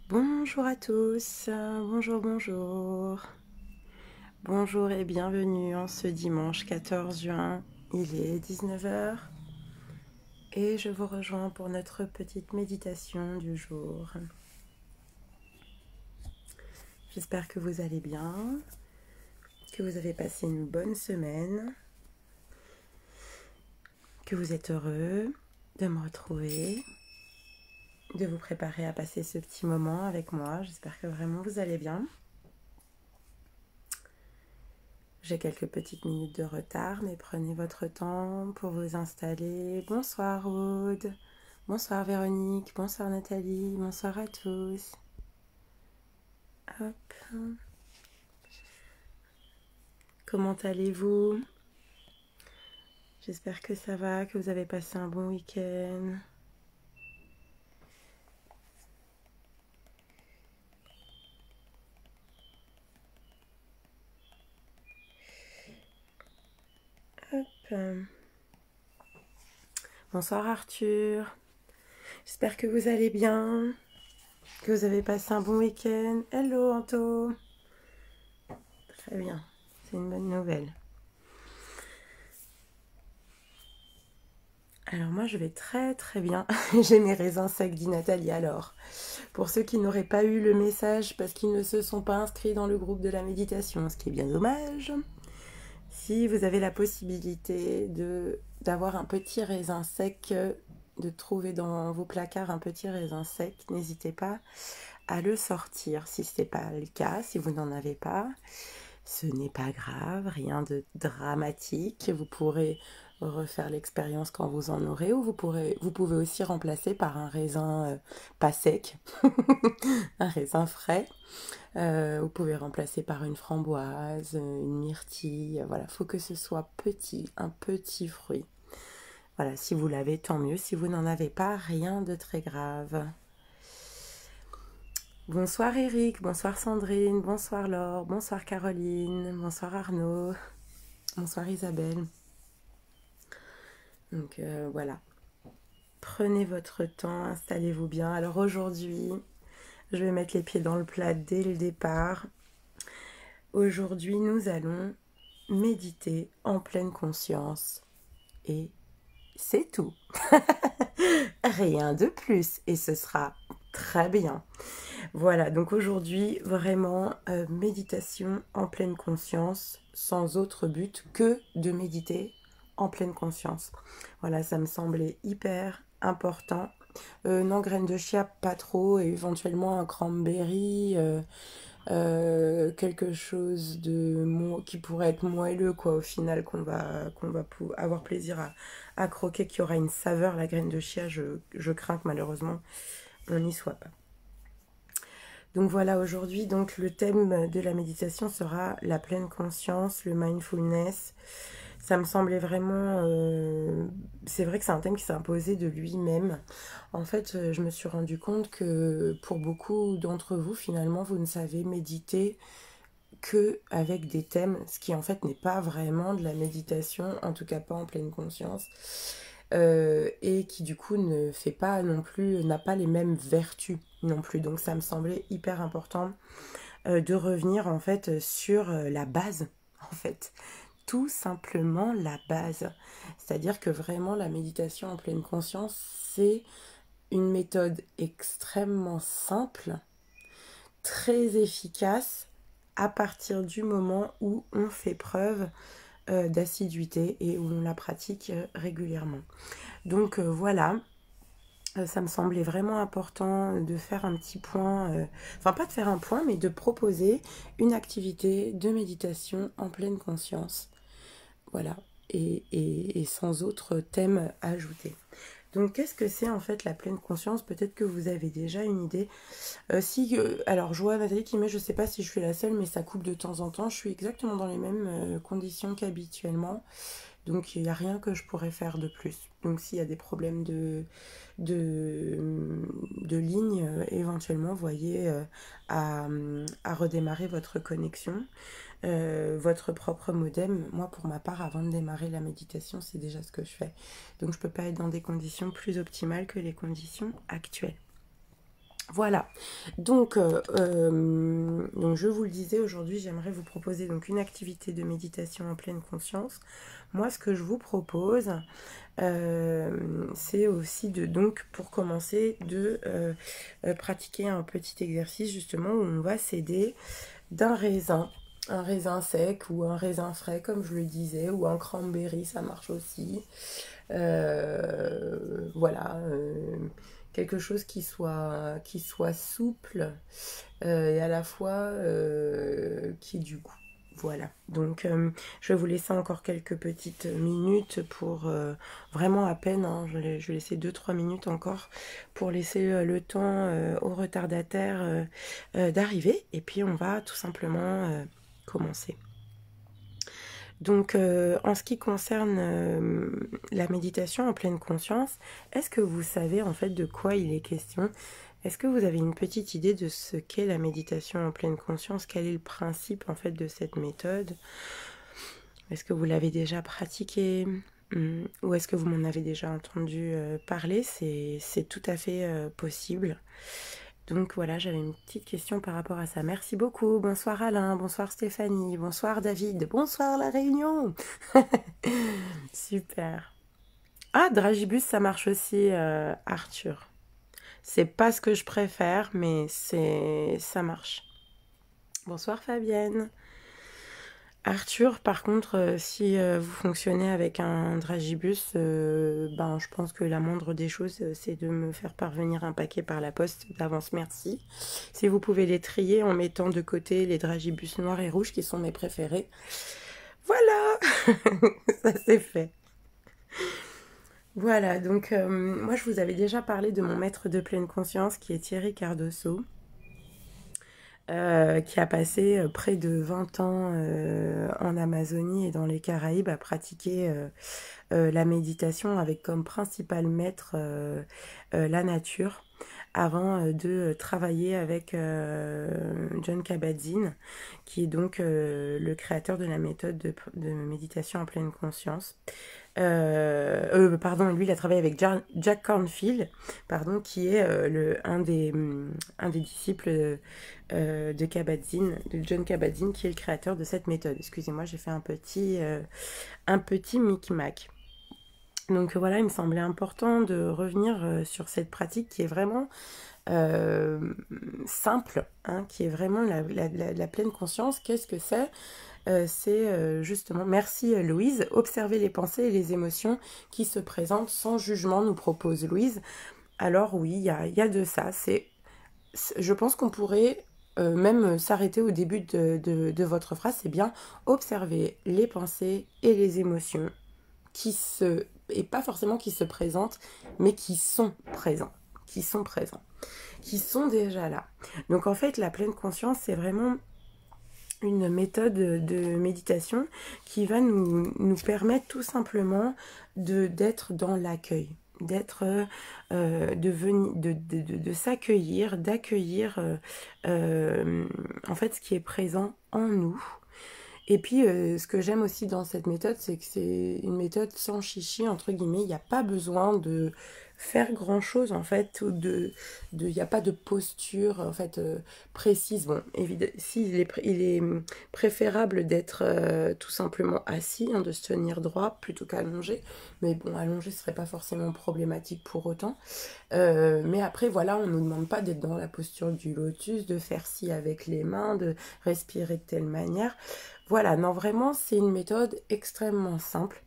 Bonjour à tous, bonjour. Bonjour et bienvenue en ce dimanche 14 juin. Il est 19 heures et je vous rejoins pour notre petite méditation du jour. J'espère que vous allez bien, que vous avez passé une bonne semaine, que vous êtes heureux de me retrouver, de vous préparer à passer ce petit moment avec moi. J'espère que vraiment vous allez bien. J'ai quelques petites minutes de retard, mais prenez votre temps pour vous installer. Bonsoir Aude, bonsoir Véronique, bonsoir Nathalie, bonsoir à tous. Hop. Comment allez-vous? J'espère que ça va, que vous avez passé un bon week-end. Hop. Bonsoir Arthur. J'espère que vous allez bien, que vous avez passé un bon week-end. Hello Anto. Très bien, c'est une bonne nouvelle. Alors moi je vais très très bien. J'ai mes raisins secs, dit Nathalie. Alors, pour ceux qui n'auraient pas eu le message parce qu'ils ne se sont pas inscrits dans le groupe de la méditation, ce qui est bien dommage, si vous avez la possibilité d'avoir un petit raisin sec, de trouver dans vos placards un petit raisin sec, n'hésitez pas à le sortir. Si ce n'est pas le cas, si vous n'en avez pas, ce n'est pas grave, rien de dramatique. Vous pourrez refaire l'expérience quand vous en aurez, ou vous pouvez aussi remplacer par un raisin pas sec, un raisin frais. Vous pouvez remplacer par une framboise, une myrtille. Voilà, il faut que ce soit petit, un petit fruit. Voilà, si vous l'avez, tant mieux. Si vous n'en avez pas, rien de très grave. Bonsoir Eric, bonsoir Sandrine, bonsoir Laure, bonsoir Caroline, bonsoir Arnaud, bonsoir Isabelle. Donc voilà, prenez votre temps, installez-vous bien. Alors aujourd'hui, je vais mettre les pieds dans le plat dès le départ. Aujourd'hui, nous allons méditer en pleine conscience. Et c'est tout. Rien de plus. Et ce sera très bien. Voilà, donc aujourd'hui, vraiment, méditation en pleine conscience, sans autre but que de méditer en pleine conscience. Voilà, ça me semblait hyper important. Non, graines de chia, pas trop, et éventuellement un cranberry, quelque chose qui pourrait être moelleux, quoi, au final, qu'on va avoir plaisir à croquer, qui aura une saveur. La graine de chia, je crains que malheureusement, on n'y soit pas. Donc voilà, aujourd'hui, donc le thème de la méditation sera la pleine conscience, le mindfulness. Ça me semblait vraiment... c'est vrai que c'est un thème qui s'est imposé de lui-même. En fait, je me suis rendu compte que pour beaucoup d'entre vous, finalement, vous ne savez méditer que avec des thèmes, ce qui en fait n'est pas vraiment de la méditation, en tout cas pas en pleine conscience. Et qui du coup ne fait pas non plus, n'a pas les mêmes vertus non plus. Donc ça me semblait hyper important de revenir en fait sur la base, en fait. Tout simplement la base. C'est-à-dire que vraiment la méditation en pleine conscience, c'est une méthode extrêmement simple, très efficace, à partir du moment où on fait preuve d'assiduité et où on la pratique régulièrement. Donc voilà, ça me semblait vraiment important de faire un petit point, enfin pas de faire un point, mais de proposer une activité de méditation en pleine conscience. Voilà, et sans autre thème ajouté. Donc qu'est-ce que c'est en fait la pleine conscience? Peut-être que vous avez déjà une idée. Alors je vois Nathalie qui met, je sais pas si je suis la seule, mais ça coupe de temps en temps. Je suis exactement dans les mêmes conditions qu'habituellement. Donc il n'y a rien que je pourrais faire de plus. Donc s'il y a des problèmes de ligne, éventuellement, voyez à redémarrer votre connexion, votre propre modem. Moi, pour ma part, avant de démarrer la méditation, c'est déjà ce que je fais. Donc je ne peux pas être dans des conditions plus optimales que les conditions actuelles. Voilà, donc je vous le disais, aujourd'hui j'aimerais vous proposer donc une activité de méditation en pleine conscience. Moi ce que je vous propose, c'est aussi donc pour commencer de pratiquer un petit exercice justement où on va s'aider d'un raisin. Un raisin sec ou un raisin frais comme je le disais, ou un cranberry, ça marche aussi. Voilà, quelque chose qui soit souple et à la fois qui ait du goût. Voilà, donc je vais vous laisser encore quelques petites minutes pour vraiment à peine, hein, je vais laisser 2-3 minutes encore pour laisser le temps au retardataire d'arriver et puis on va tout simplement commencer. Donc, en ce qui concerne la méditation en pleine conscience, est-ce que vous savez en fait de quoi il est question? Est-ce que vous avez une petite idée de ce qu'est la méditation en pleine conscience? Quel est le principe en fait de cette méthode? Est-ce que vous l'avez déjà pratiquée? Ou est-ce que vous m'en avez déjà entendu parler? C'est tout à fait possible. Donc voilà, j'avais une petite question par rapport à ça. Merci beaucoup. Bonsoir Alain, bonsoir Stéphanie, bonsoir David, bonsoir la Réunion. Super. Ah, Dragibus, ça marche aussi, Arthur. C'est pas ce que je préfère, mais ça marche. Bonsoir Fabienne. Arthur, par contre, si vous fonctionnez avec un Dragibus, ben, je pense que la moindre des choses, c'est de me faire parvenir un paquet par la poste d'avance, merci. Si vous pouvez les trier en mettant de côté les Dragibus noirs et rouges qui sont mes préférés. Voilà, ça c'est fait. Voilà, donc moi je vous avais déjà parlé de mon maître de pleine conscience qui est Thierry Cardoso. Qui a passé près de 20 ans en Amazonie et dans les Caraïbes à pratiquer la méditation avec comme principal maître la nature avant de travailler avec Jon Kabat-Zinn qui est donc le créateur de la méthode de méditation en pleine conscience. Pardon, lui il a travaillé avec Jack Cornfield, pardon, qui est un des disciples de Kabat-Zinn, de Jon Kabat-Zinn, qui est le créateur de cette méthode. Excusez-moi, j'ai fait un petit micmac. Donc voilà, il me semblait important de revenir sur cette pratique qui est vraiment simple, hein, qui est vraiment la pleine conscience. Qu'est-ce que c'est? C'est justement, merci Louise, observer les pensées et les émotions qui se présentent sans jugement, nous propose Louise. Alors oui, il y a de ça. Je pense qu'on pourrait même s'arrêter au début de votre phrase, c'est bien observer les pensées et les émotions et pas forcément qui se présentent, mais qui sont présents, qui sont déjà là. Donc en fait, la pleine conscience, c'est vraiment une méthode de méditation qui va nous permettre tout simplement d'être dans l'accueil, de s'accueillir, d'accueillir en fait ce qui est présent en nous. Et puis, ce que j'aime aussi dans cette méthode, c'est que c'est une méthode sans chichi, entre guillemets. Il n'y a pas besoin de faire grand-chose, en fait. Il n'y a pas de posture, en fait, précise. Bon, évidemment, il est préférable d'être tout simplement assis, hein, de se tenir droit, plutôt qu'allongé. Mais bon, allongé, ce serait pas forcément problématique pour autant. Mais après, voilà, on ne nous demande pas d'être dans la posture du lotus, de faire ci avec les mains, de respirer de telle manière. Voilà, non, vraiment, c'est une méthode extrêmement simple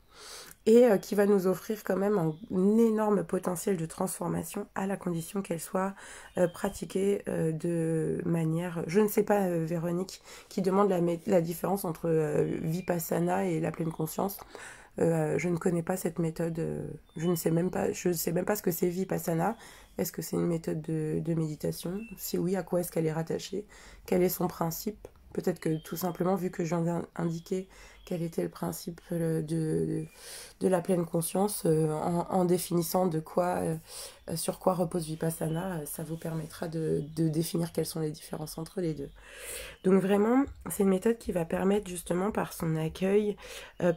et qui va nous offrir quand même un énorme potentiel de transformation à la condition qu'elle soit pratiquée de manière... Je ne sais pas, Véronique, qui demande la différence entre Vipassana et la pleine conscience. Je ne connais pas cette méthode, je ne sais même pas ce que c'est Vipassana. Est-ce que c'est une méthode de méditation? Si oui, à quoi est-ce qu'elle est rattachée? Quel est son principe? Peut-être que tout simplement, vu que je viens d'indiquer quel était le principe de la pleine conscience, en définissant sur quoi repose Vipassana, ça vous permettra de définir quelles sont les différences entre les deux. Donc vraiment, c'est une méthode qui va permettre justement par son accueil,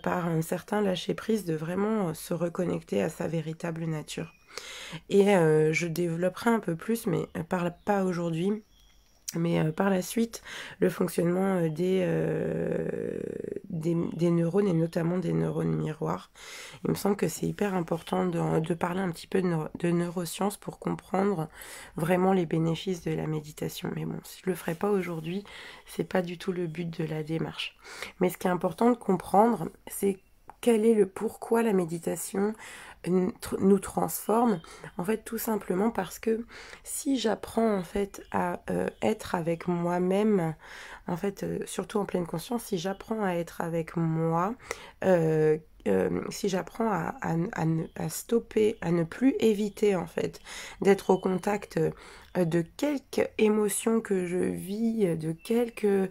par un certain lâcher-prise, de vraiment se reconnecter à sa véritable nature. Et je développerai un peu plus, mais pas aujourd'hui, mais par la suite, le fonctionnement des neurones, et notamment des neurones miroirs. Il me semble que c'est hyper important de parler un petit peu de neurosciences pour comprendre vraiment les bénéfices de la méditation. Mais bon, si je le ferai pas aujourd'hui, c'est pas du tout le but de la démarche. Mais ce qui est important de comprendre, c'est quel est le pourquoi la méditation nous transforme. En fait, tout simplement parce que si j'apprends en fait à être avec moi-même, en fait, surtout en pleine conscience, si j'apprends à être avec moi, si j'apprends à stopper, à ne plus éviter en fait d'être au contact de quelque émotion que je vis, de quelque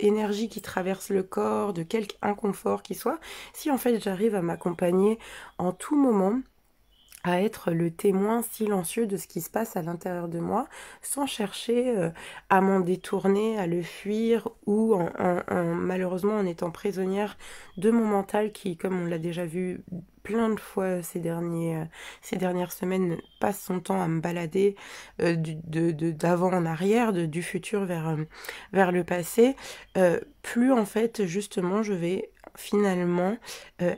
énergie qui traverse le corps, de quelque inconfort qui soit, si en fait j'arrive à m'accompagner en tout moment, à être le témoin silencieux de ce qui se passe à l'intérieur de moi, sans chercher à m'en détourner, à le fuir, ou malheureusement en étant prisonnière de mon mental qui, comme on l'a déjà vu plein de fois ces dernières semaines, passe son temps à me balader d'avant en arrière, du futur vers le passé, plus en fait justement je vais finalement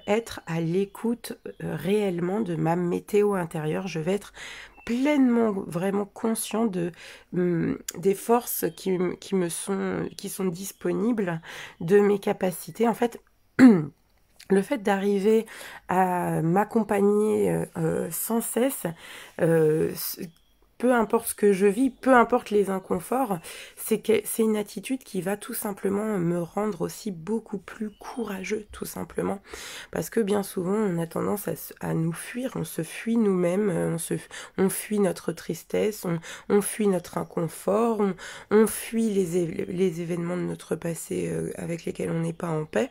être à l'écoute réellement de ma météo intérieure. Je vais être pleinement vraiment conscient des forces qui sont disponibles, de mes capacités. En fait, le fait d'arriver à m'accompagner sans cesse, euh, peu importe ce que je vis, peu importe les inconforts, c'est une attitude qui va tout simplement me rendre aussi beaucoup plus courageux, tout simplement. Parce que bien souvent, on a tendance à nous fuir, on se fuit nous-mêmes, on fuit notre tristesse, on fuit notre inconfort, on fuit les événements de notre passé avec lesquels on n'est pas en paix.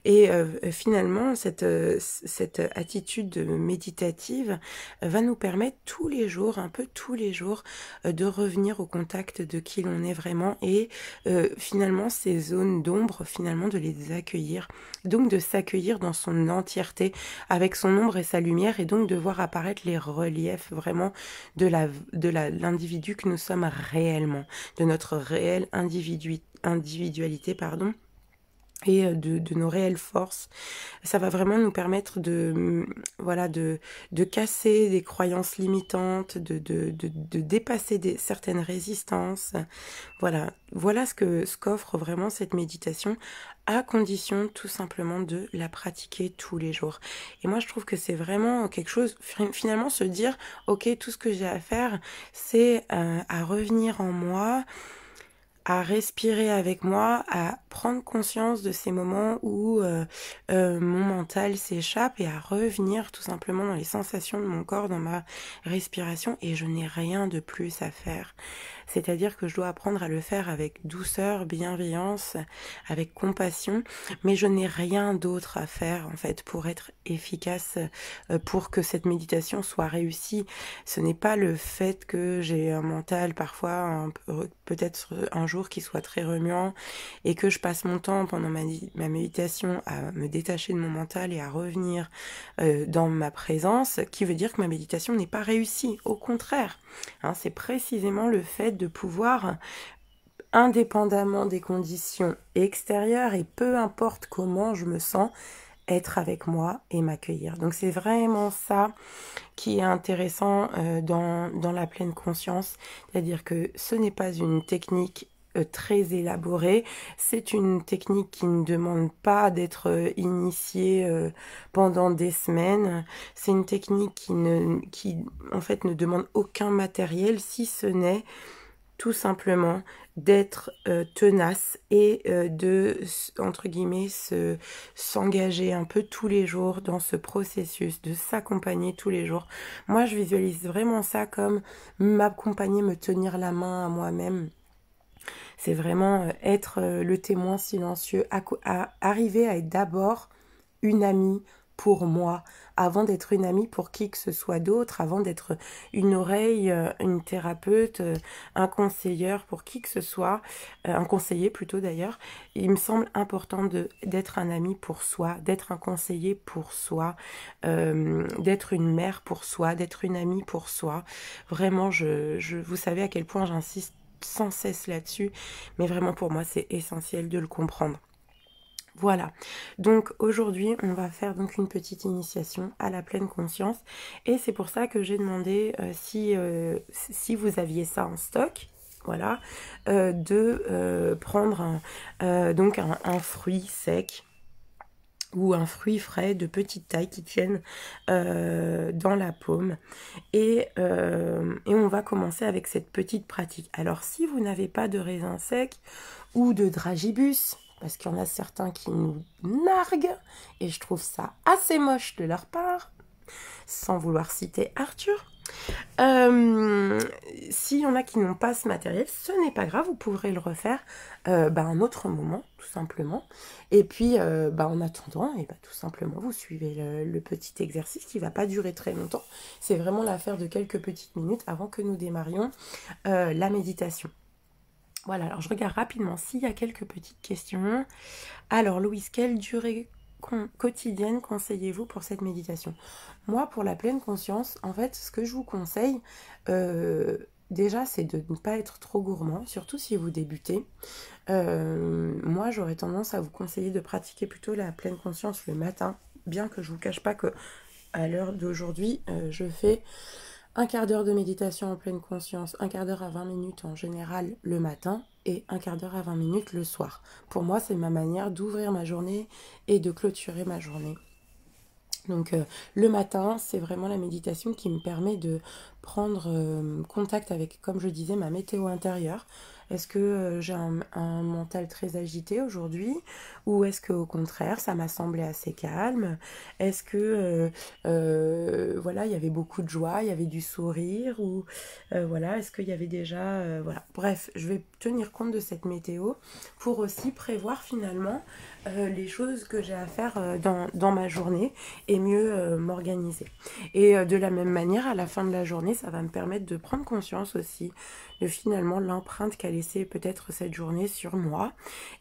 Et finalement, cette attitude méditative va nous permettre tous les jours, un peu tous les jours, de revenir au contact de qui l'on est vraiment et finalement ces zones d'ombre, finalement de les accueillir, donc de s'accueillir dans son entièreté avec son ombre et sa lumière et donc de voir apparaître les reliefs vraiment de l'individu que nous sommes réellement, de notre réelle individualité, pardon, et de nos réelles forces. Ça va vraiment nous permettre voilà, de casser des croyances limitantes, de dépasser certaines résistances. Voilà ce qu'offre vraiment cette méditation, à condition tout simplement de la pratiquer tous les jours. Et moi je trouve que c'est vraiment quelque chose, finalement se dire, ok, tout ce que j'ai à faire, c'est à revenir en moi, à respirer avec moi, à prendre conscience de ces moments où mon mental s'échappe et à revenir tout simplement dans les sensations de mon corps, dans ma respiration, et je n'ai rien de plus à faire. C'est-à-dire que je dois apprendre à le faire avec douceur, bienveillance, avec compassion, mais je n'ai rien d'autre à faire en fait pour être efficace, pour que cette méditation soit réussie. Ce n'est pas le fait que j'ai un mental parfois peut-être un jour qui soit très remuant et que je passe mon temps pendant ma méditation à me détacher de mon mental et à revenir dans ma présence, qui veut dire que ma méditation n'est pas réussie. Au contraire, hein, c'est précisément le fait de pouvoir, indépendamment des conditions extérieures et peu importe comment je me sens, être avec moi et m'accueillir. Donc c'est vraiment ça qui est intéressant dans la pleine conscience, c'est-à-dire que ce n'est pas une technique très élaborée, c'est une technique qui ne demande pas d'être initiée pendant des semaines, c'est une technique qui en fait ne demande aucun matériel, si ce n'est tout simplement d'être tenace et entre guillemets, s'engager un peu tous les jours dans ce processus, de s'accompagner tous les jours. Moi, je visualise vraiment ça comme m'accompagner, me tenir la main à moi-même. C'est vraiment être le témoin silencieux, arriver à être d'abord une amie pour moi, avant d'être une amie pour qui que ce soit d'autre, avant d'être une oreille, une thérapeute, un conseilleur pour qui que ce soit, un conseiller plutôt d'ailleurs. Il me semble important d'être un ami pour soi, d'être un conseiller pour soi, d'être une mère pour soi, d'être une amie pour soi. Vraiment, vous savez à quel point j'insiste sans cesse là-dessus, mais vraiment pour moi c'est essentiel de le comprendre. Voilà, donc aujourd'hui on va faire donc une petite initiation à la pleine conscience et c'est pour ça que j'ai demandé si vous aviez ça en stock, voilà, de prendre donc un fruit sec ou un fruit frais de petite taille qui tienne dans la paume. Et on va commencer avec cette petite pratique. Alors si vous n'avez pas de raisin sec ou de dragibus, parce qu'il y en a certains qui nous narguent, et je trouve ça assez moche de leur part, sans vouloir citer Arthur, s'il y en a qui n'ont pas ce matériel, ce n'est pas grave, vous pourrez le refaire un autre moment, tout simplement. Et puis, en attendant, tout simplement, vous suivez le petit exercice qui ne va pas durer très longtemps. C'est vraiment l'affaire de quelques petites minutes avant que nous démarrions la méditation. Voilà, alors je regarde rapidement s'il y a quelques petites questions. Alors, Louise, quelle durée quotidienne conseillez-vous pour cette méditation? Moi, pour la pleine conscience, en fait, ce que je vous conseille, déjà, c'est de ne pas être trop gourmand, surtout si vous débutez. Moi, j'aurais tendance à vous conseiller de pratiquer plutôt la pleine conscience le matin, bien que je vous cache pas que à l'heure d'aujourd'hui, je fais un quart d'heure de méditation en pleine conscience, un quart d'heure à 20 minutes en général le matin et un quart d'heure à 20 minutes le soir. Pour moi, c'est ma manière d'ouvrir ma journée et de clôturer ma journée. Donc le matin, c'est vraiment la méditation qui me permet de prendre contact avec, comme je disais, ma météo intérieure. Est-ce que j'ai un mental très agité aujourd'hui ou est-ce qu'au contraire, ça m'a semblé assez calme? Est-ce que voilà, il y avait beaucoup de joie, il y avait du sourire ou voilà, est-ce qu'il y avait déjà voilà. Bref, je vais tenir compte de cette météo pour aussi prévoir finalement les choses que j'ai à faire dans ma journée et mieux m'organiser. Et de la même manière, à la fin de la journée, ça va me permettre de prendre conscience aussi de finalement l'empreinte qu'a laissée peut-être cette journée sur moi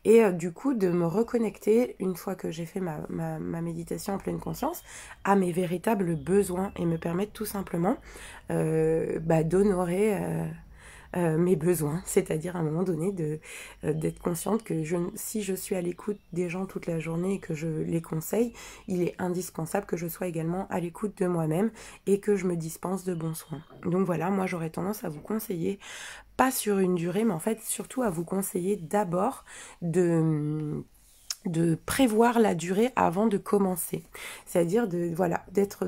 et du coup de me reconnecter une fois que j'ai fait ma méditation en pleine conscience à mes véritables besoins et me permettre tout simplement d'honorer mes besoins, c'est-à-dire à un moment donné d'être consciente que si je suis à l'écoute des gens toute la journée et que je les conseille, il est indispensable que je sois également à l'écoute de moi-même et que je me dispense de bons soins. Donc voilà, moi j'aurais tendance à vous conseiller, pas sur une durée, mais en fait surtout à vous conseiller d'abord de prévoir la durée avant de commencer. C'est-à-dire de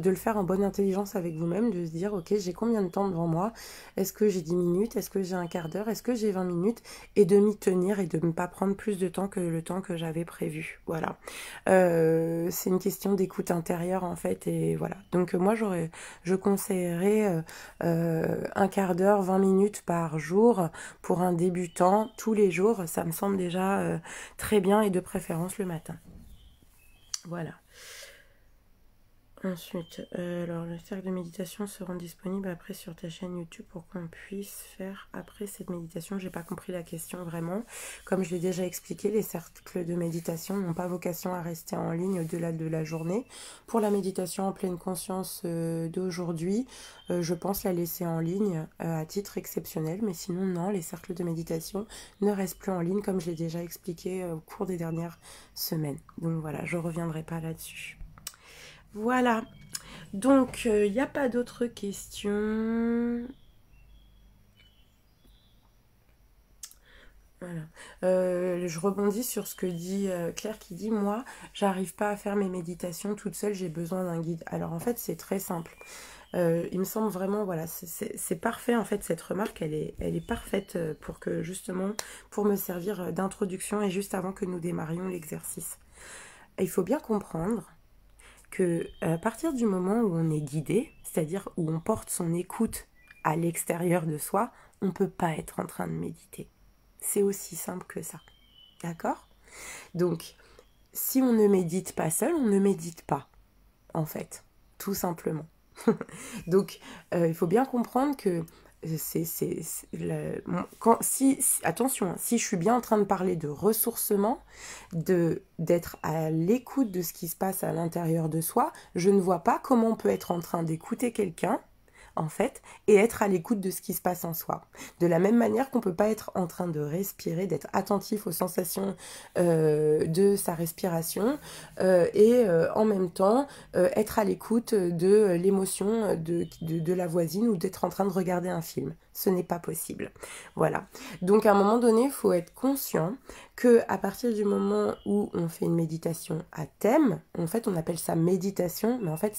le faire en bonne intelligence avec vous-même, de se dire ok, j'ai combien de temps devant moi? Est-ce que j'ai 10 minutes? Est-ce que j'ai un quart d'heure? Est-ce que j'ai 20 minutes? Et de m'y tenir et de ne pas prendre plus de temps que le temps que j'avais prévu. Voilà. C'est une question d'écoute intérieure en fait et voilà. Donc moi je conseillerais un quart d'heure, 20 minutes par jour pour un débutant tous les jours. Ça me semble déjà très bien et de préférence le matin. Voilà. Ensuite, alors le cercle de méditation seront disponibles après sur ta chaîne YouTube pour qu'on puisse faire après cette méditation. J'ai pas compris la question vraiment. Comme je l'ai déjà expliqué, les cercles de méditation n'ont pas vocation à rester en ligne au-delà de la journée. Pour la méditation en pleine conscience d'aujourd'hui, je pense la laisser en ligne à titre exceptionnel, mais sinon non, les cercles de méditation ne restent plus en ligne comme je l'ai déjà expliqué au cours des dernières semaines. Donc voilà, je reviendrai pas là-dessus. Voilà, donc il n'y a pas d'autres questions. Voilà. Je rebondis sur ce que dit Claire qui dit moi, j'arrive pas à faire mes méditations toute seule, j'ai besoin d'un guide. Alors en fait, c'est très simple. Il me semble vraiment, voilà, c'est parfait en fait, cette remarque, elle est parfaite pour que justement, pour me servir d'introduction et juste avant que nous démarrions l'exercice. Il faut bien comprendre que à partir du moment où on est guidé, c'est-à-dire où on porte son écoute à l'extérieur de soi, on ne peut pas être en train de méditer. C'est aussi simple que ça. D'accord? Donc, si on ne médite pas seul, on ne médite pas, en fait. tout simplement. Donc, il faut bien comprendre que attention, hein, si je suis bien en train de parler de ressourcement, d'être à l'écoute de ce qui se passe à l'intérieur de soi, je ne vois pas comment on peut être en train d'écouter quelqu'un, en fait, et être à l'écoute de ce qui se passe en soi. De la même manière qu'on ne peut pas être en train de respirer, d'être attentif aux sensations de sa respiration et en même temps être à l'écoute de l'émotion de la voisine ou d'être en train de regarder un film. Ce n'est pas possible. Voilà. Donc à un moment donné, il faut être conscient que à partir du moment où on fait une méditation à thème, en fait on appelle ça méditation, mais en fait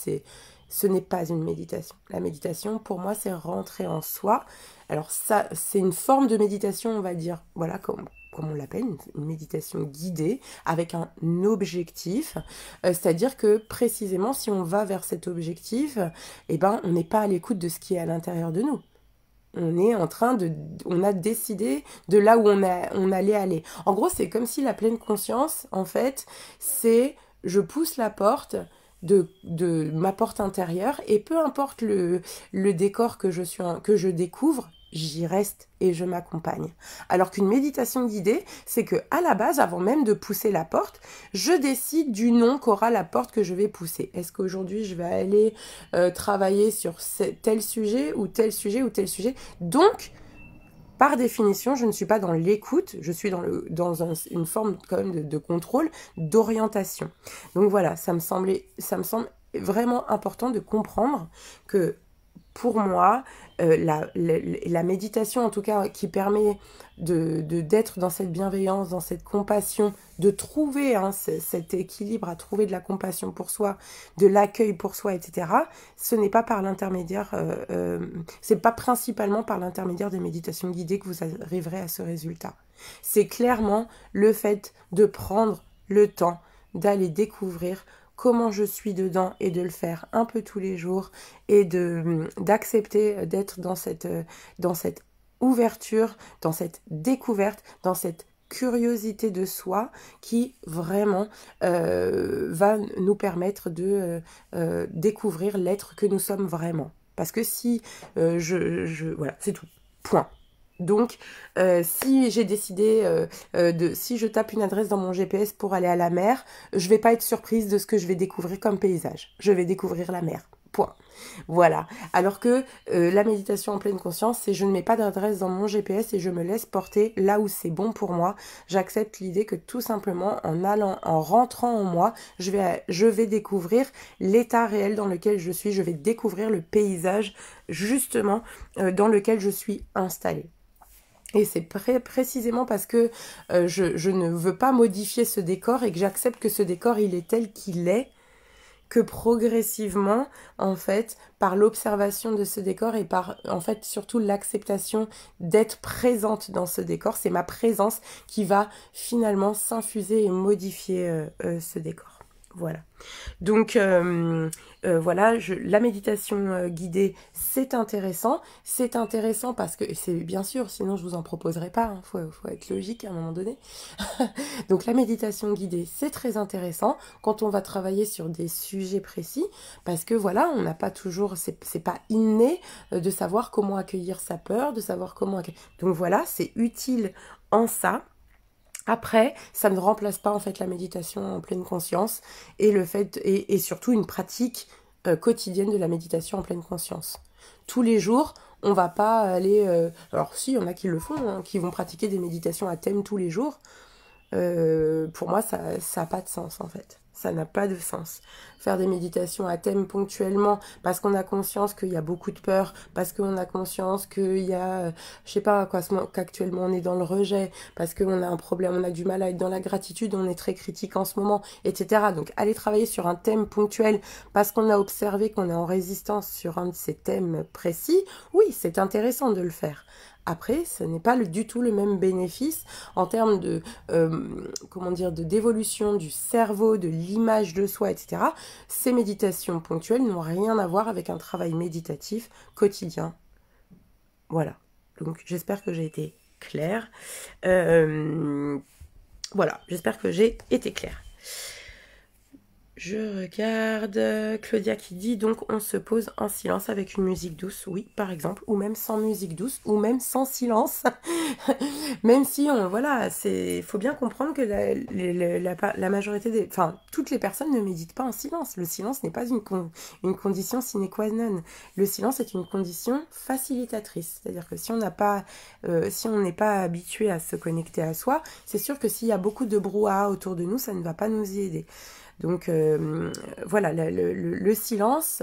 ce n'est pas une méditation. La méditation, pour moi, c'est rentrer en soi. Alors ça, c'est une forme de méditation, on va dire, voilà, comme on l'appelle, une méditation guidée, avec un objectif. C'est-à-dire que, précisément, si on va vers cet objectif, eh ben, on n'est pas à l'écoute de ce qui est à l'intérieur de nous. On a décidé de là où on allait aller. En gros, c'est comme si la pleine conscience, en fait, c'est je pousse la porte de ma porte intérieure et peu importe le décor que je découvre, j'y reste et je m'accompagne. Alors qu'une méditation guidée, c'est que à la base, avant même de pousser la porte, je décide du nom qu'aura la porte que je vais pousser. Est-ce qu'aujourd'hui je vais aller travailler sur tel sujet ou tel sujet ou tel sujet? Donc, par définition, je ne suis pas dans l'écoute, je suis dans une forme quand même de contrôle, d'orientation. Donc voilà, ça me semble vraiment important de comprendre que pour moi, la méditation, en tout cas, qui permet d'être dans cette bienveillance, dans cette compassion, de trouver cet équilibre, à trouver de la compassion pour soi, de l'accueil pour soi, etc. Ce n'est pas par l'intermédiaire, c'est pas principalement par l'intermédiaire des méditations guidées que vous arriverez à ce résultat. C'est clairement le fait de prendre le temps d'aller découvrir comment je suis dedans et de le faire un peu tous les jours et d'accepter d'être dans cette ouverture, dans cette découverte, dans cette curiosité de soi qui vraiment va nous permettre de découvrir l'être que nous sommes vraiment. Parce que si voilà, c'est tout. Point. Donc, si j'ai décidé si je tape une adresse dans mon GPS pour aller à la mer, je vais pas être surprise de ce que je vais découvrir comme paysage. Je vais découvrir la mer. Point. Voilà. Alors que la méditation en pleine conscience, c'est je ne mets pas d'adresse dans mon GPS et je me laisse porter là où c'est bon pour moi. J'accepte l'idée que tout simplement en rentrant en moi, je vais découvrir l'état réel dans lequel je suis. Je vais découvrir le paysage justement dans lequel je suis installée. Et c'est précisément parce que je ne veux pas modifier ce décor et que j'accepte que ce décor, il est tel qu'il est, que progressivement, en fait, par l'observation de ce décor et par, en fait, surtout l'acceptation d'être présente dans ce décor, c'est ma présence qui va finalement s'infuser et modifier ce décor. Voilà. Donc, voilà, la méditation guidée, c'est intéressant. C'est intéressant parce que, c'est bien sûr, sinon je vous en proposerai pas, hein, faut être logique à un moment donné. Donc la méditation guidée, c'est très intéressant quand on va travailler sur des sujets précis, parce que voilà, on n'a pas toujours, c'est pas inné de savoir comment accueillir sa peur, de savoir comment accueillir. Donc voilà, c'est utile en ça. Après, ça ne remplace pas en fait la méditation en pleine conscience et le fait et surtout une pratique quotidienne de la méditation en pleine conscience. Tous les jours, on va pas aller. Alors si, il y en a qui le font, hein, qui vont pratiquer des méditations à thème tous les jours. Pour moi, ça n'a pas de sens en fait. Ça n'a pas de sens. Faire des méditations à thème ponctuellement parce qu'on a conscience qu'il y a beaucoup de peur, parce qu'on a conscience qu'il y a, je sais pas quoi, qu'actuellement on est dans le rejet, parce qu'on a un problème, on a du mal à être dans la gratitude, on est très critique en ce moment, etc. Donc aller travailler sur un thème ponctuel parce qu'on a observé qu'on est en résistance sur un de ces thèmes précis, oui, c'est intéressant de le faire. Après, ce n'est pas du tout le même bénéfice en termes de, de d'évolution du cerveau, de l'image de soi, etc. Ces méditations ponctuelles n'ont rien à voir avec un travail méditatif quotidien. Voilà. Donc, j'espère que j'ai été claire. Voilà, j'espère que j'ai été claire. Je regarde Claudia qui dit donc on se pose en silence avec une musique douce, oui par exemple, ou même sans musique douce, ou même sans silence. Même si voilà, faut bien comprendre que la majorité des, enfin toutes les personnes ne méditent pas en silence. Le silence n'est pas une condition sine qua non. Le silence est une condition facilitatrice, c'est-à-dire que si on n'est pas habitué à se connecter à soi, c'est sûr que s'il y a beaucoup de brouhaha autour de nous, ça ne va pas nous y aider. Donc voilà, le silence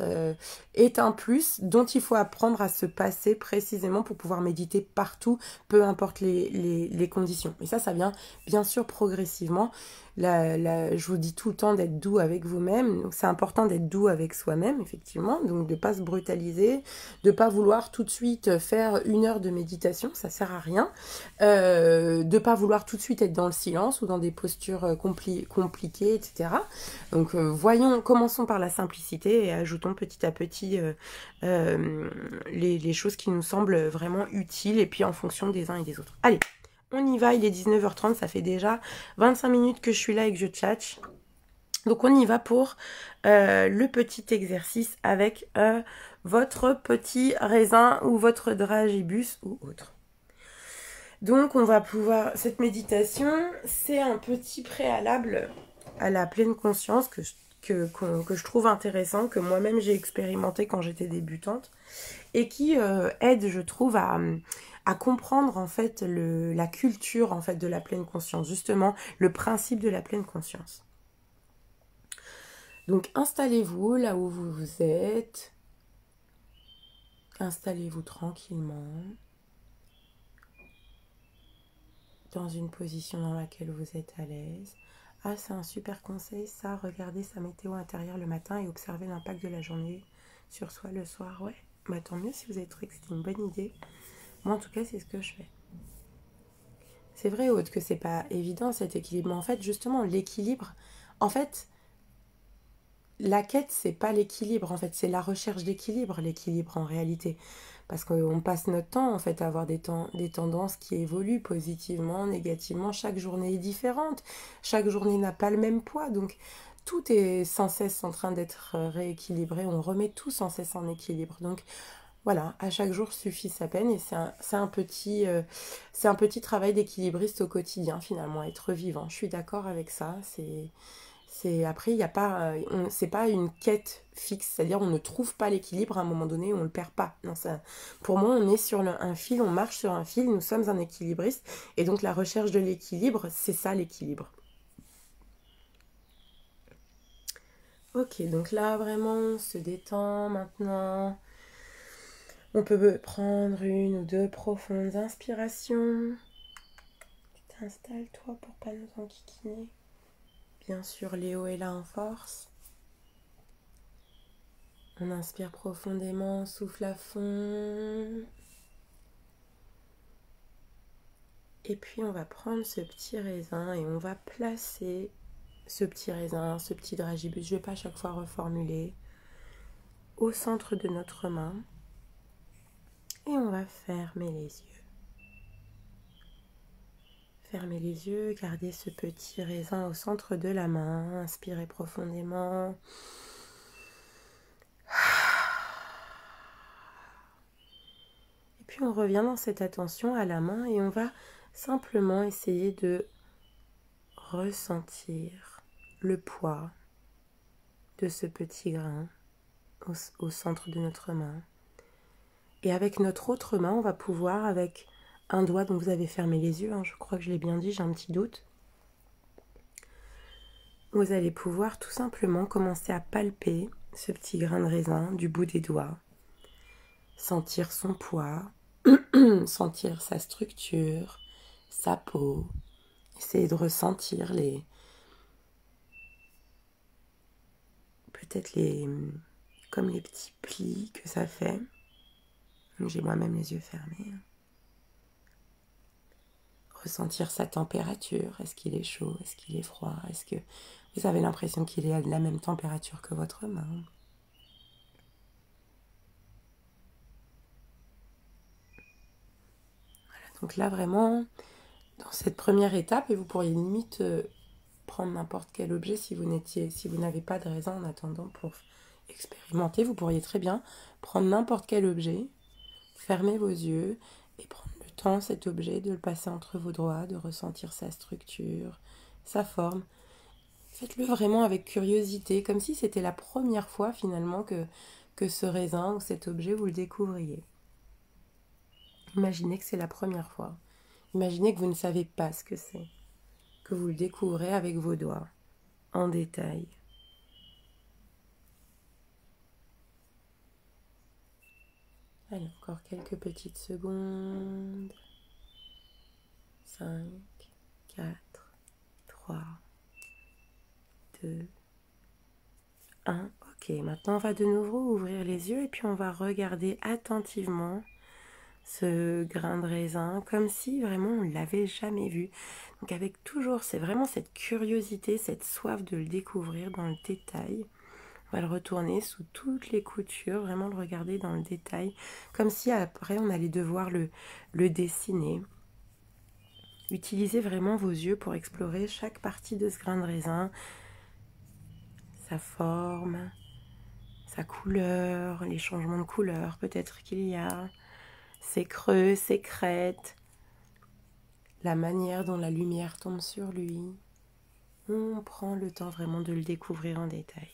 est un plus dont il faut apprendre à se passer précisément pour pouvoir méditer partout, peu importe les conditions. Et ça vient bien sûr progressivement. Je vous dis tout le temps d'être doux avec vous-même. Donc c'est important d'être doux avec soi-même, effectivement. Donc de ne pas se brutaliser, de ne pas vouloir tout de suite faire 1 heure de méditation, ça sert à rien. De ne pas vouloir tout de suite être dans le silence ou dans des postures compliquées, etc. Donc commençons par la simplicité et ajoutons petit à petit les choses qui nous semblent vraiment utiles et puis en fonction des uns et des autres. Allez, on y va, il est 19h30, ça fait déjà 25 minutes que je suis là et que je tchatche. Donc on y va pour le petit exercice avec votre petit raisin ou votre dragibus ou autre. Donc on va pouvoir, cette méditation, c'est un petit préalable à la pleine conscience que je trouve intéressant, que moi-même j'ai expérimenté quand j'étais débutante, et qui aide, je trouve, à comprendre en fait la culture en fait de la pleine conscience, justement le principe de la pleine conscience. Donc installez-vous là où vous êtes, installez-vous tranquillement, dans une position dans laquelle vous êtes à l'aise. Ah, c'est un super conseil, ça, regardez sa météo intérieure le matin et observer l'impact de la journée sur soi le soir. Ouais, bah tant mieux si vous avez trouvé que c'était une bonne idée. Moi, en tout cas, c'est ce que je fais. C'est vrai, Aude, que c'est pas évident cet équilibre. Mais en fait, justement, l'équilibre, en fait, la quête, c'est pas l'équilibre, en fait, c'est la recherche d'équilibre, l'équilibre en réalité. Parce qu'on passe notre temps, en fait, à avoir des tendances qui évoluent positivement, négativement. Chaque journée est différente. Chaque journée n'a pas le même poids. Donc, tout est sans cesse en train d'être rééquilibré. On remet tout sans cesse en équilibre. Donc, voilà, à chaque jour suffit sa peine. Et c'est un petit travail d'équilibriste au quotidien, finalement, être vivant. Je suis d'accord avec ça. Après, il y a pas, c'est pas une quête fixe, c'est-à-dire on ne trouve pas l'équilibre à un moment donné, on le perd pas. Non, pour moi, on est sur un fil, on marche sur un fil, nous sommes un équilibriste, et donc la recherche de l'équilibre, c'est ça l'équilibre. Ok, donc là vraiment, on se détend maintenant. On peut prendre 1 ou 2 profondes inspirations. Installe-toi pour pas nous enquiquiner. Bien sûr, Léo est là en force. On inspire profondément, souffle à fond. Et puis on va prendre ce petit raisin et on va placer ce petit raisin, ce petit dragibus, je ne vais pas à chaque fois reformuler, au centre de notre main. Et on va fermer les yeux. Fermez les yeux, gardez ce petit raisin au centre de la main, inspirez profondément. Et puis on revient dans cette attention à la main et on va simplement essayer de ressentir le poids de ce petit grain au centre de notre main. Et avec notre autre main, on va pouvoir, avec un doigt dont vous avez fermé les yeux, je crois que je l'ai bien dit, j'ai un petit doute, vous allez pouvoir tout simplement commencer à palper ce petit grain de raisin du bout des doigts, sentir son poids, sentir sa structure, sa peau, essayer de ressentir peut-être comme les petits plis que ça fait. J'ai moi-même les yeux fermés. Ressentir sa température. Est-ce qu'il est chaud? Est-ce qu'il est froid? Est-ce que vous avez l'impression qu'il est à la même température que votre main? Voilà, donc là vraiment, dans cette première étape, et vous pourriez limite prendre n'importe quel objet si vous n'avez pas de raisin en attendant pour expérimenter. Vous pourriez très bien prendre n'importe quel objet, fermer vos yeux et prendre le temps, cet objet, de le passer entre vos doigts, de ressentir sa structure, sa forme. Faites-le vraiment avec curiosité, comme si c'était la première fois finalement que ce raisin ou cet objet, vous le découvriez. Imaginez que c'est la première fois. Imaginez que vous ne savez pas ce que c'est, que vous le découvrez avec vos doigts, en détail. Allez, encore quelques petites secondes. 5, 4, 3, 2, 1. Ok, maintenant on va de nouveau ouvrir les yeux et puis on va regarder attentivement ce grain de raisin comme si vraiment on ne l'avait jamais vu. Donc avec toujours, c'est vraiment cette curiosité, cette soif de le découvrir dans le détail. On va le retourner sous toutes les coutures, vraiment le regarder dans le détail, comme si après on allait devoir le dessiner. Utilisez vraiment vos yeux pour explorer chaque partie de ce grain de raisin, sa forme, sa couleur, les changements de couleur peut-être qu'il y a, ses creux, ses crêtes, la manière dont la lumière tombe sur lui. On prend le temps vraiment de le découvrir en détail.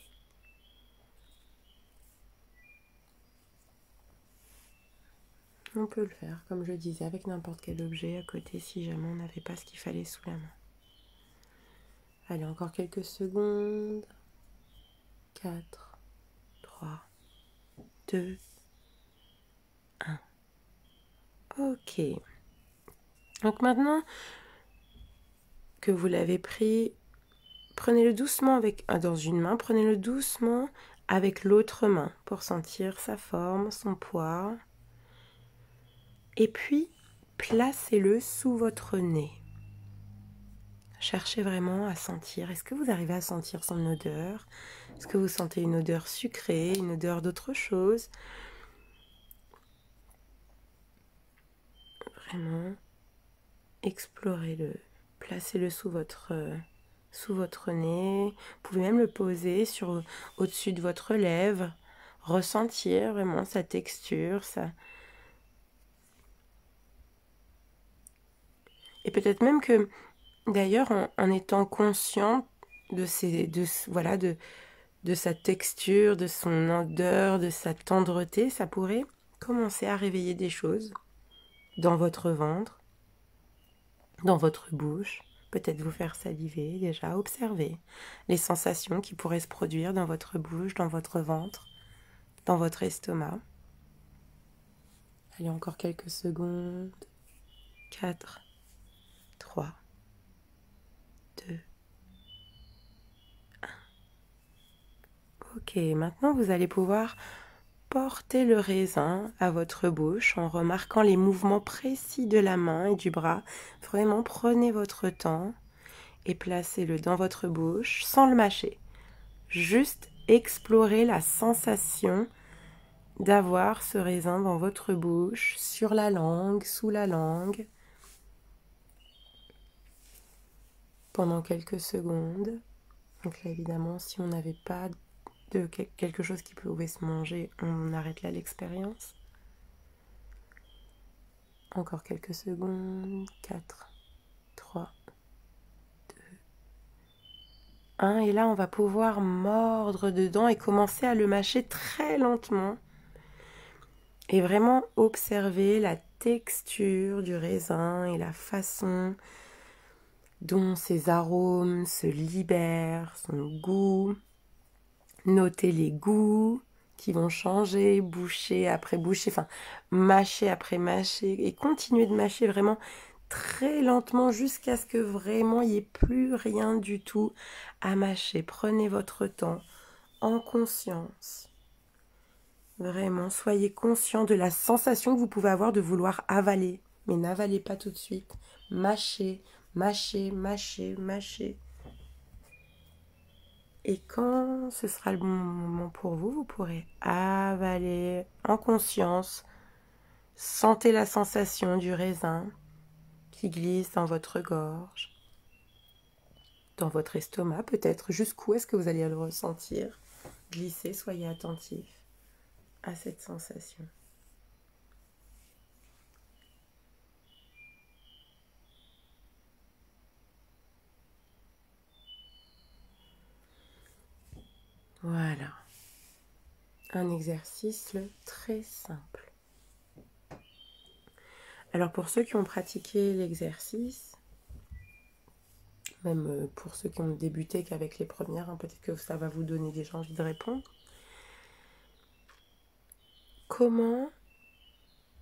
On peut le faire, comme je disais, avec n'importe quel objet à côté si jamais on n'avait pas ce qu'il fallait sous la main. Allez, encore quelques secondes. 4, 3, 2, 1. Ok. Donc maintenant que vous l'avez pris, prenez-le doucement dans une main, prenez-le doucement avec l'autre main pour sentir sa forme, son poids. Et puis, placez-le sous votre nez. Cherchez vraiment à sentir. Est-ce que vous arrivez à sentir son odeur? Est-ce que vous sentez une odeur sucrée, une odeur d'autre chose? Vraiment, explorez-le. Placez-le sous votre nez. Vous pouvez même le poser au-dessus de votre lèvre. Ressentir vraiment sa texture, Et peut-être même que, d'ailleurs, en étant conscient de sa texture, de son odeur, de sa tendreté, ça pourrait commencer à réveiller des choses dans votre ventre, dans votre bouche, peut-être vous faire saliver déjà, observer les sensations qui pourraient se produire dans votre bouche, dans votre ventre, dans votre estomac. Allez, encore quelques secondes. 4, 3, 2, 1. Ok, maintenant vous allez pouvoir porter le raisin à votre bouche en remarquant les mouvements précis de la main et du bras. Vraiment, prenez votre temps et placez-le dans votre bouche sans le mâcher. Juste explorer la sensation d'avoir ce raisin dans votre bouche, sur la langue, sous la langue, pendant quelques secondes. Donc là, évidemment, si on n'avait pas de quelque chose qui pouvait se manger, on arrête là l'expérience. Encore quelques secondes. 4, 3, 2, 1. Et là, on va pouvoir mordre dedans et commencer à le mâcher très lentement. Et vraiment observer la texture du raisin et la façon dont ses arômes se libèrent, son goût. Notez les goûts qui vont changer, boucher après boucher, enfin mâcher après mâcher, et continuer de mâcher vraiment très lentement jusqu'à ce que vraiment il n'y ait plus rien du tout à mâcher. Prenez votre temps en conscience. Vraiment, soyez conscient de la sensation que vous pouvez avoir de vouloir avaler, mais n'avalez pas tout de suite. Mâchez, mâchez, mâchez, mâchez. Et quand ce sera le bon moment pour vous, vous pourrez avaler en conscience. Sentez la sensation du raisin qui glisse dans votre gorge, dans votre estomac peut-être. Jusqu'où est-ce que vous allez le ressentir? Glissez, soyez attentif à cette sensation. Voilà. Un exercice très simple. Alors pour ceux qui ont pratiqué l'exercice, même pour ceux qui ont débuté qu'avec les premières, hein, peut-être que ça va vous donner déjà envie de répondre. Comment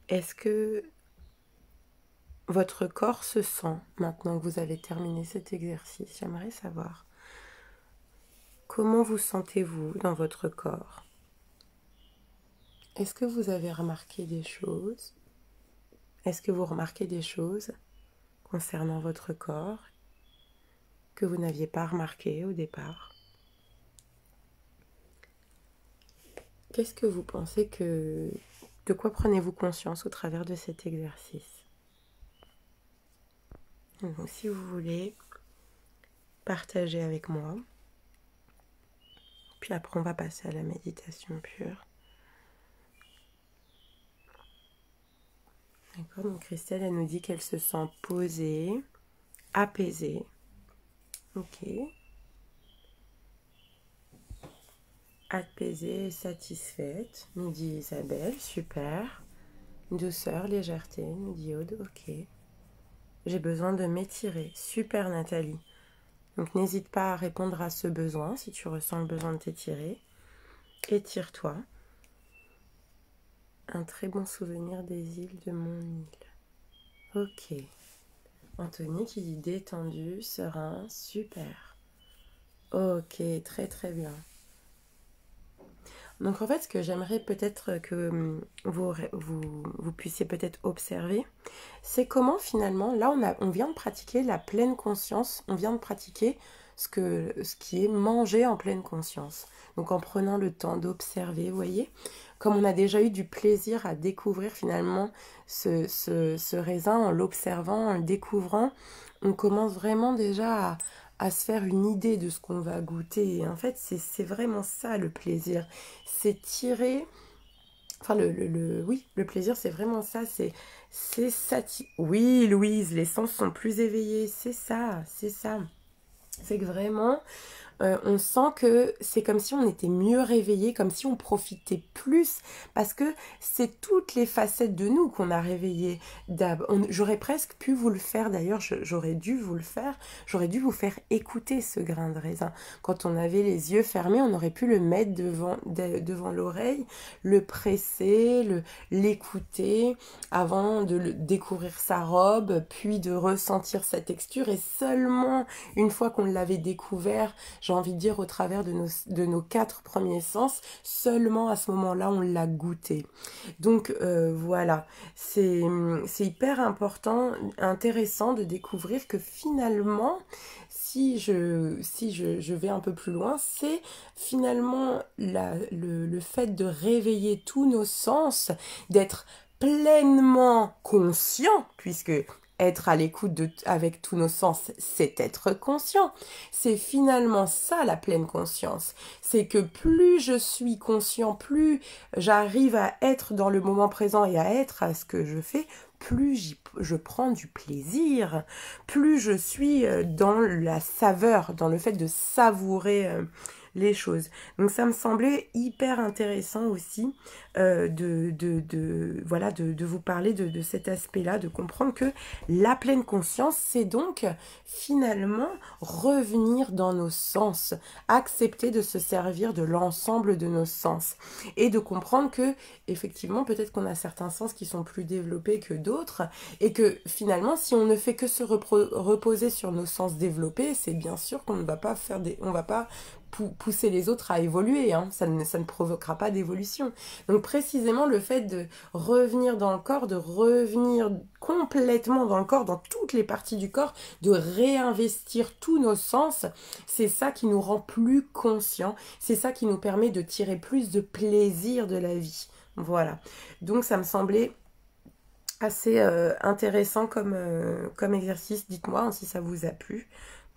est-ce que votre corps se sent maintenant que vous avez terminé cet exercice? J'aimerais savoir. Comment vous sentez-vous dans votre corps? Est-ce que vous avez remarqué des choses? Est-ce que vous remarquez des choses concernant votre corps que vous n'aviez pas remarqué au départ? Qu'est-ce que vous pensez que... De quoi prenez-vous conscience au travers de cet exercice? Donc, si vous voulez partager avec moi, puis après on va passer à la méditation pure. D'accord, donc Christelle, elle nous dit qu'elle se sent posée, apaisée. Ok. Apaisée et satisfaite, nous dit Isabelle, super. Douceur, légèreté, nous dit Aude, ok. J'ai besoin de m'étirer, super Nathalie. Donc n'hésite pas à répondre à ce besoin si tu ressens le besoin de t'étirer. Étire-toi. Un très bon souvenir des îles de mon île. Ok. Anthony qui dit détendu, serein, super. Ok, très très bien. Donc en fait, ce que j'aimerais peut-être que vous puissiez peut-être observer, c'est comment finalement, là on vient de pratiquer la pleine conscience, on vient de pratiquer ce qui est manger en pleine conscience. Donc en prenant le temps d'observer, vous voyez, comme on a déjà eu du plaisir à découvrir finalement ce raisin en l'observant, en le découvrant, on commence vraiment déjà à se faire une idée de ce qu'on va goûter. Et en fait, c'est vraiment ça le plaisir. C'est tirer... Enfin, oui, le plaisir, c'est vraiment ça. Oui, Louise, les sens sont plus éveillés. C'est ça, c'est ça. C'est que vraiment... on sent que c'est comme si on était mieux réveillé, comme si on profitait plus, parce que c'est toutes les facettes de nous qu'on a réveillées. J'aurais presque pu vous le faire, d'ailleurs, j'aurais dû vous le faire, j'aurais dû vous faire écouter ce grain de raisin. Quand on avait les yeux fermés, on aurait pu le mettre devant l'oreille, le presser, l'écouter, avant de découvrir sa robe, puis de ressentir sa texture, et seulement une fois qu'on l'avait découvert, j'ai envie de dire au travers de nos 4 premiers sens, seulement à ce moment-là on l'a goûté. Donc voilà, c'est hyper important, intéressant de découvrir que finalement, si je vais un peu plus loin, c'est finalement le fait de réveiller tous nos sens, d'être pleinement conscient, puisque être à l'écoute avec tous nos sens, c'est être conscient. C'est finalement ça la pleine conscience. C'est que plus je suis conscient, plus j'arrive à être dans le moment présent et à être à ce que je fais, plus je prends du plaisir, plus je suis dans la saveur, dans le fait de savourer les choses. Donc ça me semblait hyper intéressant aussi de vous parler de cet aspect-là, de comprendre que la pleine conscience, c'est donc finalement revenir dans nos sens, accepter de se servir de l'ensemble de nos sens et de comprendre que effectivement peut-être qu'on a certains sens qui sont plus développés que d'autres et que finalement si on ne fait que se reposer sur nos sens développés, c'est bien sûr qu'on ne va pas on va pas pousser les autres à évoluer, hein. Ça ne provoquera pas d'évolution. Donc précisément le fait de revenir dans le corps, de revenir complètement dans le corps, dans toutes les parties du corps, de réinvestir tous nos sens, c'est ça qui nous rend plus conscients, c'est ça qui nous permet de tirer plus de plaisir de la vie. Voilà. Donc ça me semblait assez intéressant comme exercice. Dites-moi si ça vous a plu.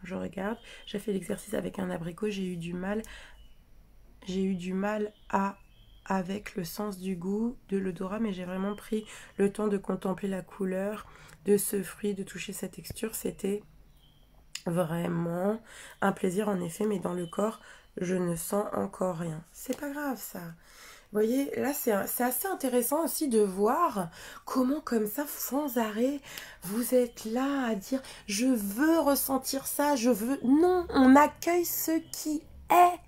je regarde. J'ai fait l'exercice avec un abricot, j'ai eu du mal avec le sens du goût de l'odorat, mais j'ai vraiment pris le temps de contempler la couleur de ce fruit, de toucher sa texture. C'était vraiment un plaisir en effet, mais dans le corps, je ne sens encore rien. C'est pas grave ça. Vous voyez, là c'est assez intéressant aussi de voir comment comme ça, sans arrêt, vous êtes là à dire je veux ressentir ça, je veux... Non, on accueille ce qui est.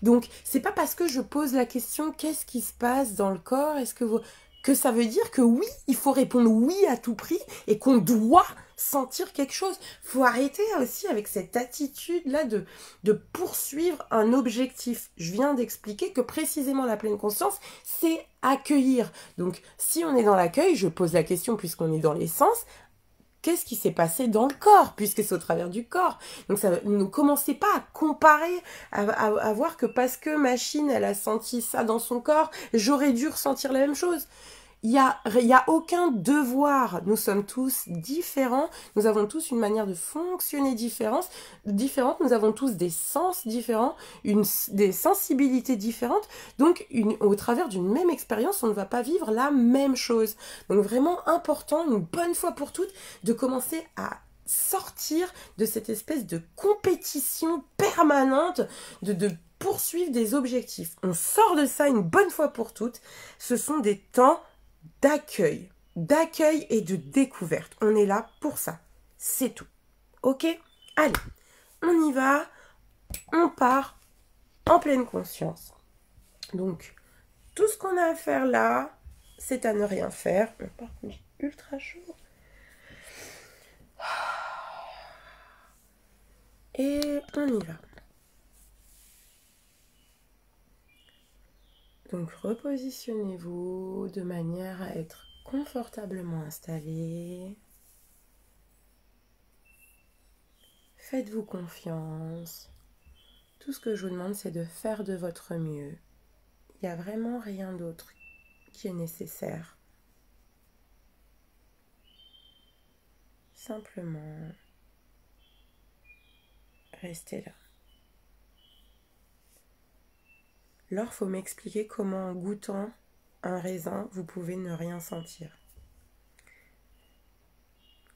Donc, c'est pas parce que je pose la question qu'est-ce qui se passe dans le corps, que ça veut dire que oui, il faut répondre oui à tout prix et qu'on doit sentir quelque chose. Faut arrêter aussi avec cette attitude-là de poursuivre un objectif. Je viens d'expliquer que précisément la pleine conscience, c'est accueillir. Donc, si on est dans l'accueil, je pose la question puisqu'on est dans l'essence, qu'est-ce qui s'est passé dans le corps, puisque c'est au travers du corps. Donc ça, ne commencez pas à comparer, à voir que parce que machine, elle a senti ça dans son corps, j'aurais dû ressentir la même chose. Il y a aucun devoir. Nous sommes tous différents. Nous avons tous une manière de fonctionner différente. Nous avons tous des sens différents, des sensibilités différentes. Donc, au travers d'une même expérience, on ne va pas vivre la même chose. Donc, vraiment important, une bonne fois pour toutes, de commencer à sortir de cette espèce de compétition permanente, de poursuivre des objectifs. On sort de ça une bonne fois pour toutes. Ce sont des temps d'accueil et de découverte. On est là pour ça. C'est tout. Ok? Allez, on y va. On part en pleine conscience. Donc, tout ce qu'on a à faire là, c'est à ne rien faire. Par contre, j'ai ultra chaud. Et on y va. Donc, repositionnez-vous de manière à être confortablement installé. Faites-vous confiance. Tout ce que je vous demande, c'est de faire de votre mieux. Il n'y a vraiment rien d'autre qui est nécessaire. Simplement, restez là. Laure, faut m'expliquer comment en goûtant un raisin, vous pouvez ne rien sentir.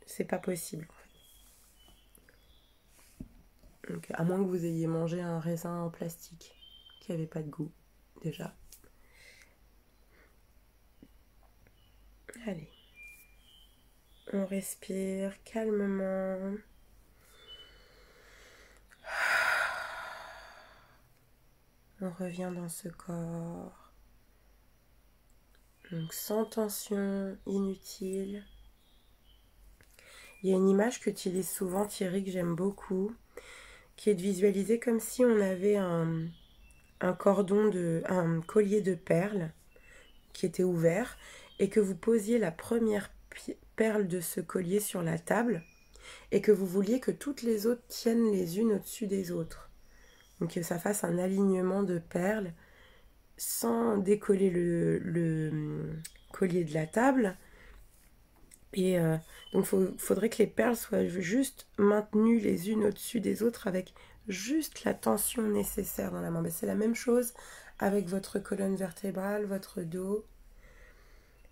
C'est pas possible. Donc, à moins que vous ayez mangé un raisin en plastique qui n'avait pas de goût, déjà. Allez. On respire calmement. On revient dans ce corps. Donc sans tension inutile. Il y a une image qu'utilise souvent Thierry que j'aime beaucoup, qui est de visualiser comme si on avait un collier de perles qui était ouvert et que vous posiez la première perle de ce collier sur la table et que vous vouliez que toutes les autres tiennent les unes au-dessus des autres. Donc que ça fasse un alignement de perles sans décoller le collier de la table. Et donc faudrait que les perles soient juste maintenues les unes au-dessus des autres avec juste la tension nécessaire dans la main. C'est la même chose avec votre colonne vertébrale, votre dos,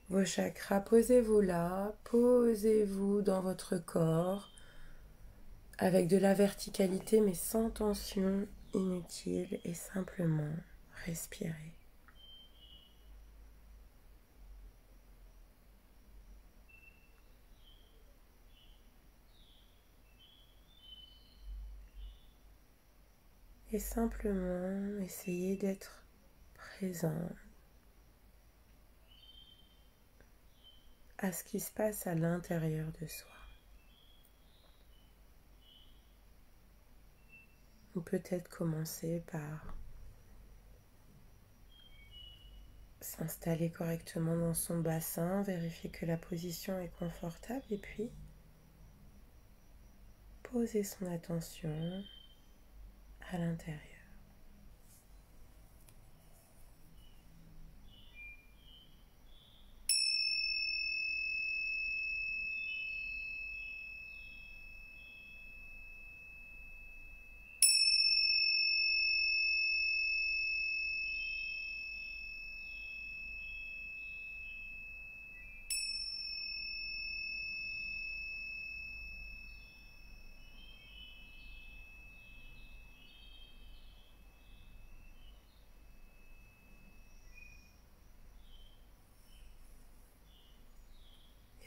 vos chakras. Posez-vous là, posez-vous dans votre corps avec de la verticalité mais sans tension inutile et simplement respirez. Et simplement essayez d'être présent à ce qui se passe à l'intérieur de soi. On peut peut-être commencer par s'installer correctement dans son bassin, vérifier que la position est confortable et puis poser son attention à l'intérieur.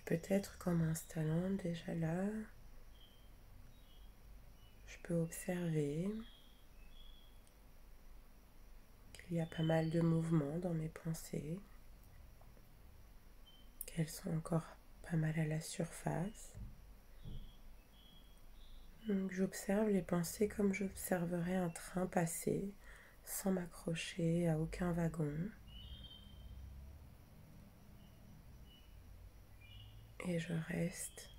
Et peut-être qu'en m'installant déjà là, je peux observer qu'il y a pas mal de mouvements dans mes pensées, qu'elles sont encore pas mal à la surface. Donc j'observe les pensées comme j'observerais un train passer sans m'accrocher à aucun wagon. Et je reste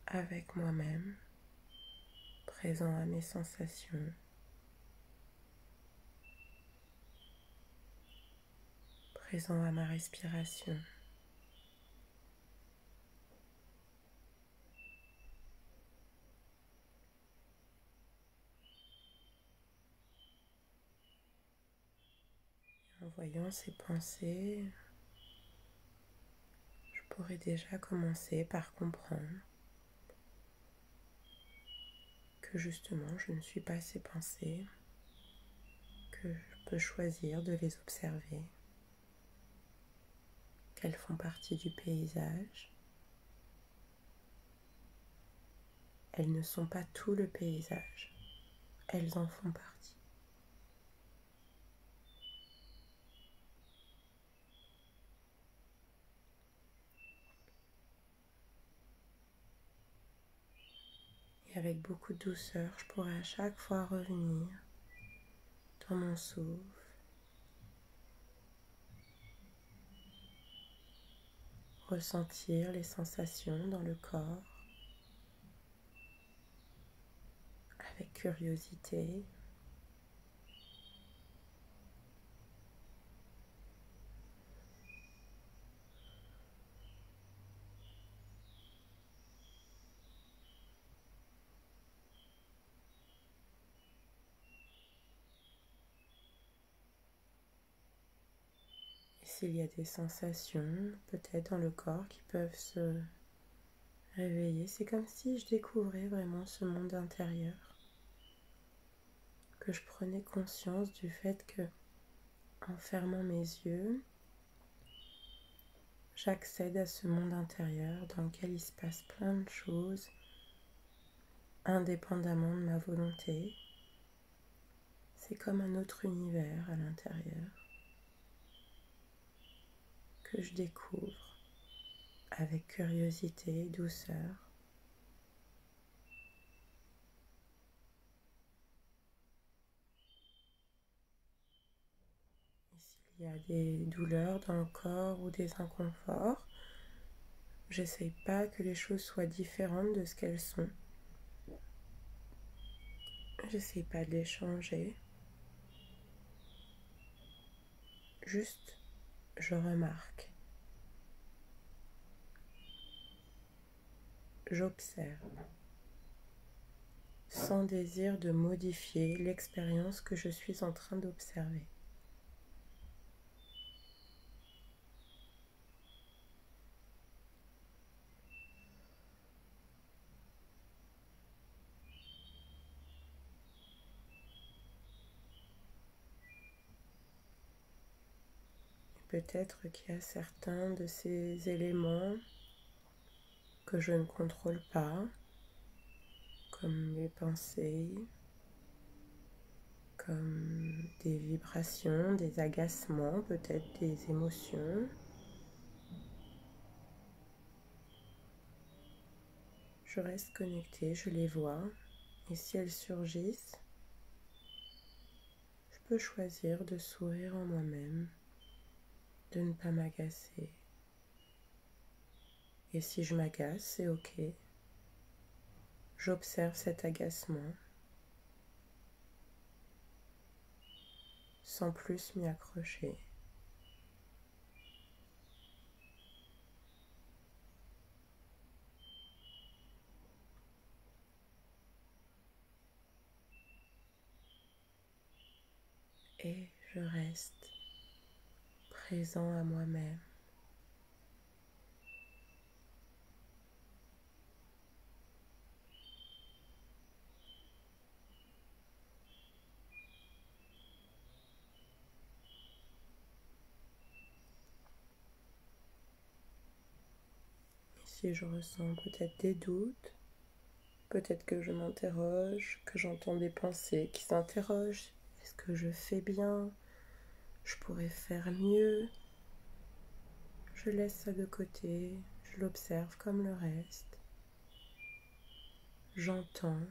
avec moi-même, présent à mes sensations, présent à ma respiration. En voyant ces pensées, je pourrais déjà commencer par comprendre que justement je ne suis pas ces pensées, que je peux choisir de les observer, qu'elles font partie du paysage. Elles ne sont pas tout le paysage, elles en font partie. Et avec beaucoup de douceur, je pourrais à chaque fois revenir dans mon souffle, ressentir les sensations dans le corps avec curiosité. Et s'il y a des sensations, peut-être dans le corps, qui peuvent se réveiller, c'est comme si je découvrais vraiment ce monde intérieur, que je prenais conscience du fait que, en fermant mes yeux, j'accède à ce monde intérieur dans lequel il se passe plein de choses, indépendamment de ma volonté. C'est comme un autre univers à l'intérieur que je découvre avec curiosité et douceur. Et s'il y a des douleurs dans le corps ou des inconforts, j'essaye pas que les choses soient différentes de ce qu'elles sont. J'essaye pas de les changer. Juste, je remarque. J'observe. Sans désir de modifier l'expérience que je suis en train d'observer. Peut-être qu'il y a certains de ces éléments que je ne contrôle pas, comme les pensées, comme des vibrations, des agacements, peut-être des émotions. Je reste connectée, je les vois, et si elles surgissent, je peux choisir de sourire en moi-même, de ne pas m'agacer. Et si je m'agace, c'est ok. J'observe cet agacement sans plus m'y accrocher. Et je reste présent à moi-même. si je ressens peut-être des doutes, peut-être que je m'interroge, que j'entends des pensées qui s'interrogent. Est-ce que je fais bien? Je pourrais faire mieux. Je laisse ça de côté, je l'observe comme le reste. J'entends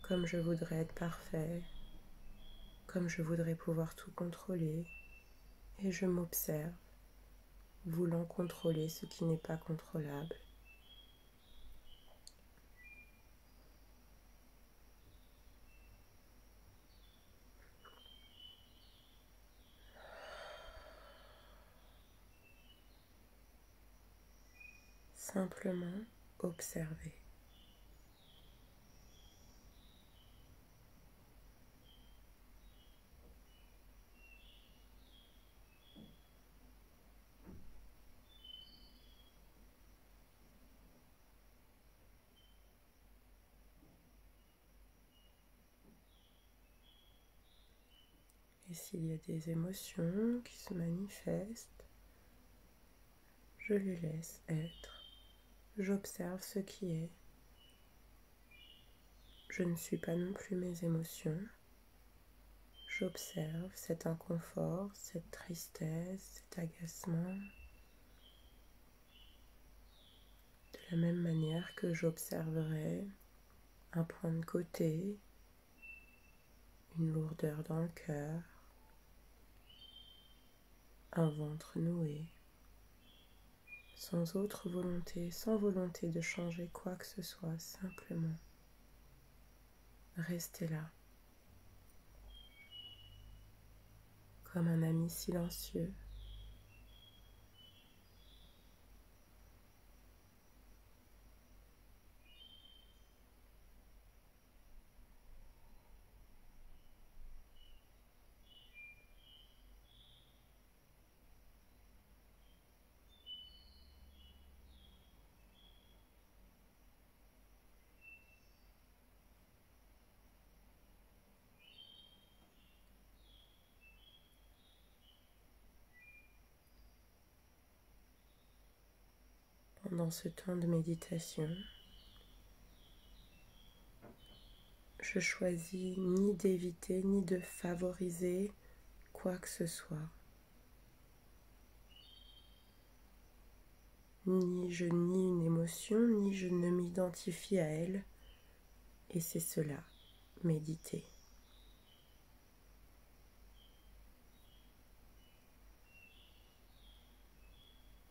comme je voudrais être parfait, comme je voudrais pouvoir tout contrôler, et je m'observe, voulant contrôler ce qui n'est pas contrôlable. Simplement observer. Et s'il y a des émotions qui se manifestent, je les laisse être. J'observe ce qui est. Je ne suis pas non plus mes émotions. J'observe cet inconfort, cette tristesse, cet agacement. De la même manière que j'observerai un point de côté, une lourdeur dans le cœur, un ventre noué, sans autre volonté, sans volonté de changer quoi que ce soit, simplement rester là, comme un ami silencieux. Pendant ce temps de méditation, je choisis ni d'éviter ni de favoriser quoi que ce soit. Ni je nie une émotion, ni je ne m'identifie à elle. Et c'est cela, méditer.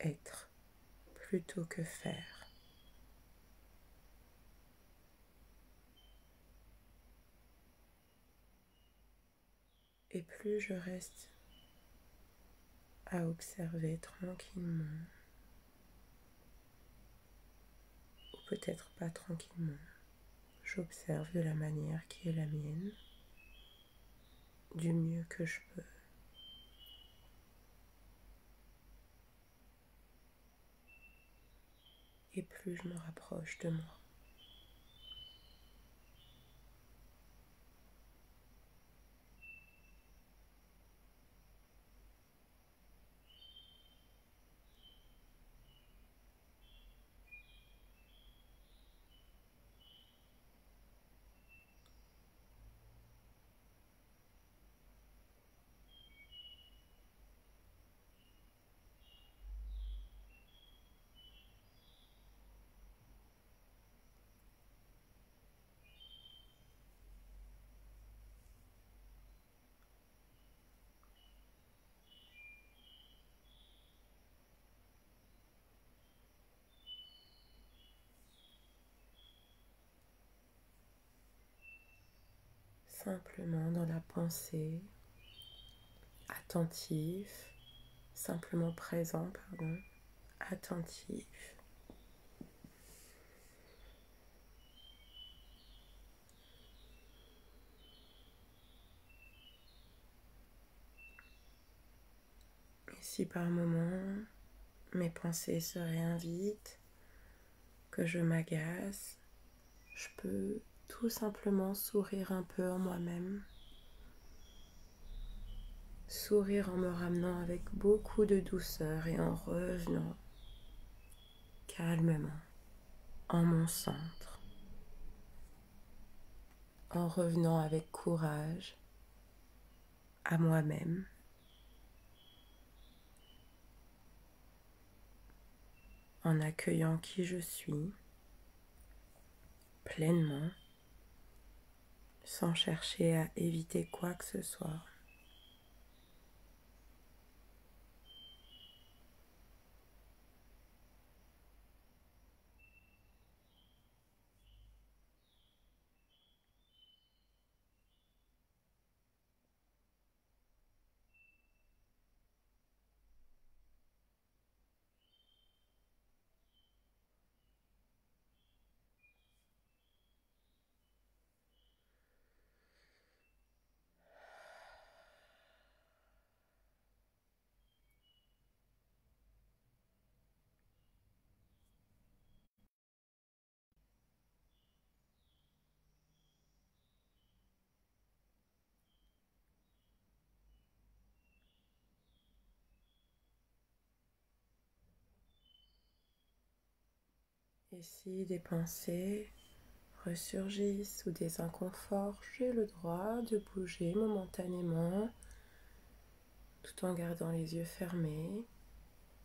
Être plutôt que faire. Et plus je reste à observer tranquillement, ou peut-être pas tranquillement, j'observe de la manière qui est la mienne, du mieux que je peux. Et plus je me rapproche de moi. Simplement dans la pensée, attentif, simplement présent, attentif. Et si par moment mes pensées se réinvitent, que je m'agace, je peux tout simplement sourire un peu en moi-même. Sourire en me ramenant avec beaucoup de douceur et en revenant calmement en mon centre, en revenant avec courage à moi-même, en accueillant qui je suis pleinement, sans chercher à éviter quoi que ce soit. Et si des pensées ressurgissent ou des inconforts, j'ai le droit de bouger momentanément tout en gardant les yeux fermés,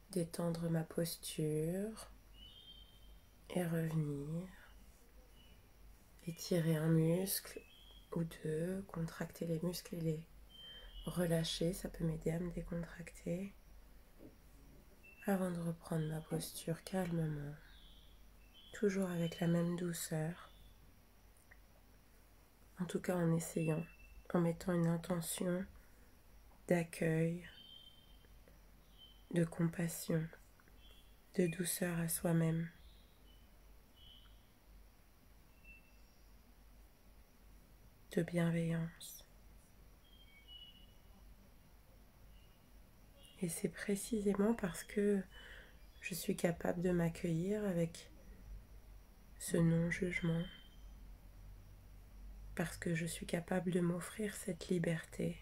d'étendre ma posture et revenir, étirer un muscle ou deux, contracter les muscles et les relâcher, ça peut m'aider à me décontracter avant de reprendre ma posture calmement, toujours avec la même douceur, en tout cas en essayant, en mettant une intention d'accueil, de compassion, de douceur à soi-même. De bienveillance. Et c'est précisément parce que je suis capable de m'accueillir avec ce non-jugement, parce que je suis capable de m'offrir cette liberté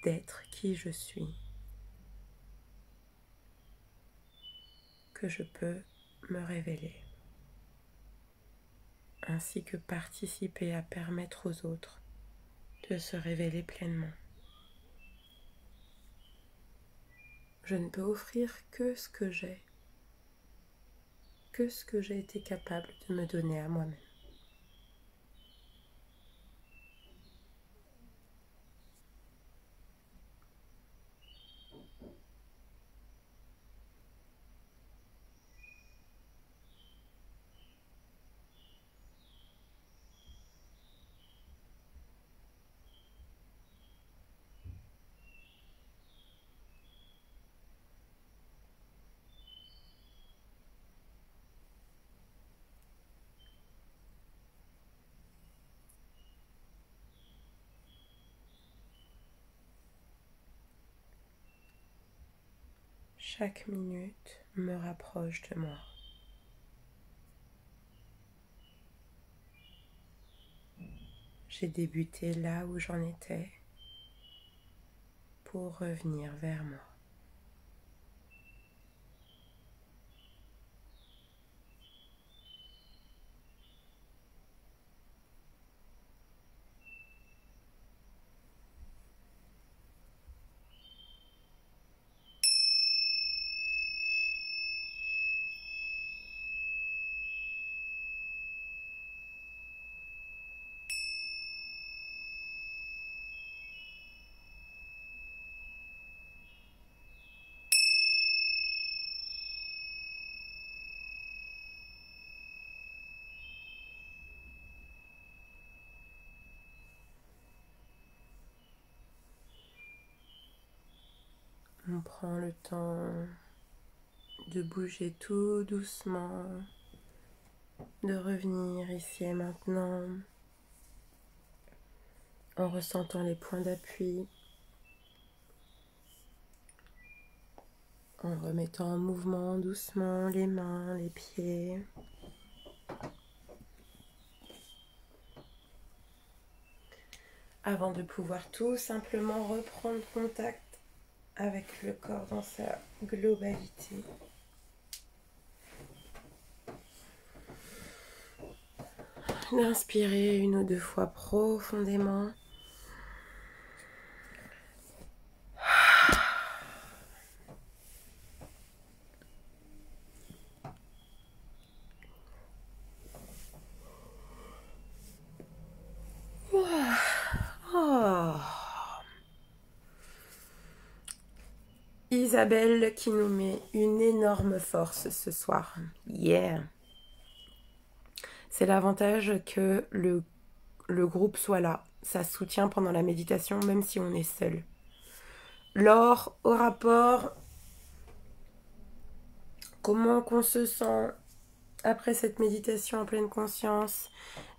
d'être qui je suis, que je peux me révéler, ainsi que participer à permettre aux autres de se révéler pleinement. Je ne peux offrir que ce que j'ai été capable de me donner à moi-même. Chaque minute me rapproche de moi. J'ai débuté là où j'en étais pour revenir vers moi. On prend le temps de bouger tout doucement, de revenir ici et maintenant, en ressentant les points d'appui, en remettant en mouvement doucement les mains, les pieds. Avant de pouvoir tout simplement reprendre contact avec le corps dans sa globalité. d'inspirer 1 ou 2 fois profondément. Oh. Isabelle qui nous met une énorme force ce soir. Yeah. C'est l'avantage que le groupe soit là. Ça soutient pendant la méditation, même si on est seul. Laure, au rapport, comment qu'on se sent après cette méditation en pleine conscience?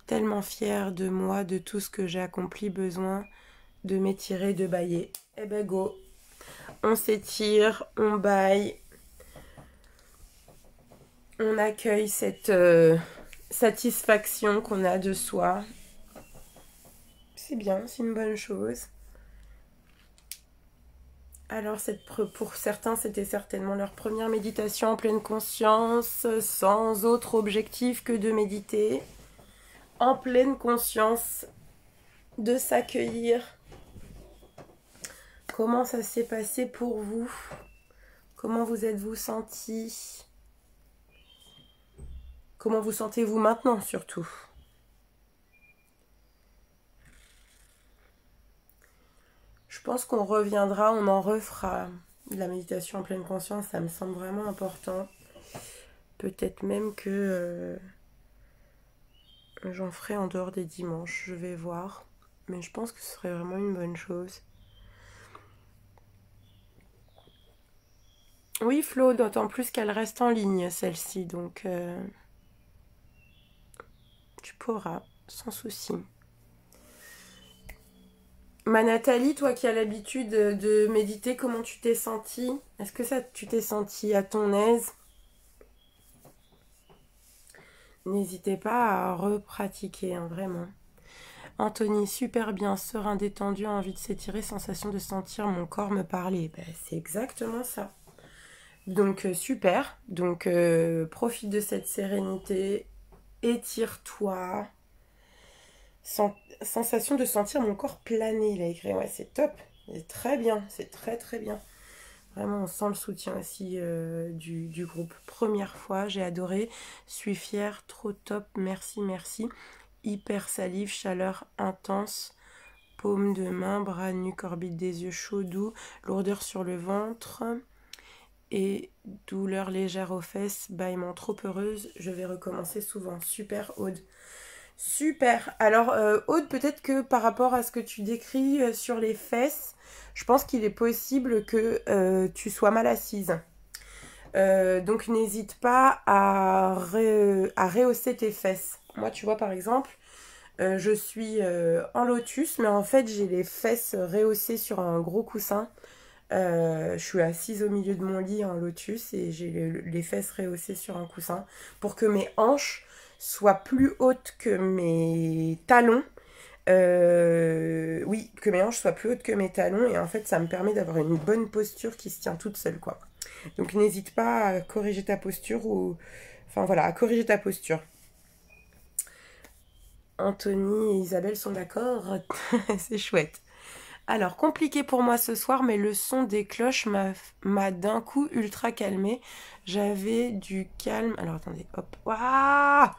Tellement fière de moi, de tout ce que j'ai accompli, besoin de m'étirer, de bailler. Eh ben go, on s'étire, on baille, on accueille cette satisfaction qu'on a de soi. C'est bien, c'est une bonne chose. Alors pour certains, c'était certainement leur première méditation en pleine conscience, sans autre objectif que de méditer, en pleine conscience, de s'accueillir. Comment ça s'est passé pour vous? Comment vous êtes-vous sentis? Comment vous sentez-vous maintenant surtout? Je pense qu'on reviendra, on en refera de la méditation en pleine conscience, ça me semble vraiment important. Peut-être même que j'en ferai en dehors des dimanches, je vais voir. Mais je pense que ce serait vraiment une bonne chose. Oui, Flo, d'autant plus qu'elle reste en ligne, celle-ci, donc tu pourras, sans souci. Ma Nathalie, toi qui as l'habitude de méditer, comment tu t'es sentie? Est-ce que tu t'es sentie à ton aise? N'hésitez pas à repratiquer, hein, vraiment. Anthony, super bien, serein, détendu, envie de s'étirer, sensation de sentir mon corps me parler. Ben, c'est exactement ça. Donc super, donc profite de cette sérénité, étire-toi. Sensation de sentir mon corps planer, il a écrit. Ouais, c'est top, c'est très bien, c'est très très bien. Vraiment, on sent le soutien aussi du groupe. Première fois, j'ai adoré, suis fière, trop top, merci, merci. Hyper salive, chaleur intense, paume de main, bras nus, orbite des yeux chaud, doux, lourdeur sur le ventre et douleur légère aux fesses, bâillement trop heureuse, je vais recommencer souvent. Super, Aude. Super. Alors, Aude, peut-être que par rapport à ce que tu décris sur les fesses, je pense qu'il est possible que tu sois mal assise. Donc, n'hésite pas à rehausser tes fesses. Moi, tu vois, par exemple, je suis en lotus, mais en fait, j'ai les fesses rehaussées sur un gros coussin. Je suis assise au milieu de mon lit en lotus et j'ai les fesses rehaussées sur un coussin pour que mes hanches soient plus hautes que mes talons. Oui, que mes hanches soient plus hautes que mes talons et en fait ça me permet d'avoir une bonne posture qui se tient toute seule, quoi. Donc n'hésite pas à corriger ta posture ou... Enfin voilà, à corriger ta posture. Anthony et Isabelle sont d'accord. C'est chouette. Alors, compliqué pour moi ce soir, mais le son des cloches m'a d'un coup ultra calmé. J'avais du calme... Alors, attendez, hop. Waouh!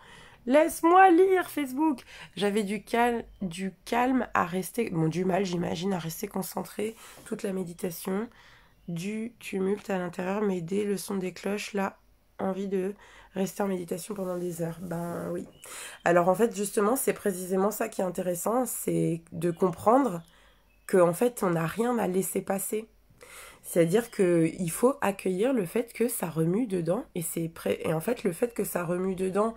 Laisse-moi lire, Facebook! J'avais du calme à rester... Bon, du mal, j'imagine, à rester concentré toute la méditation. Du tumulte à l'intérieur, mais dès le son des cloches, là, envie de rester en méditation pendant des heures. Ben oui. Alors, en fait, justement, c'est précisément ça qui est intéressant, c'est de comprendre qu'en fait, on n'a rien à laisser passer. C'est-à-dire qu'il faut accueillir le fait que ça remue dedans, et en fait, le fait que ça remue dedans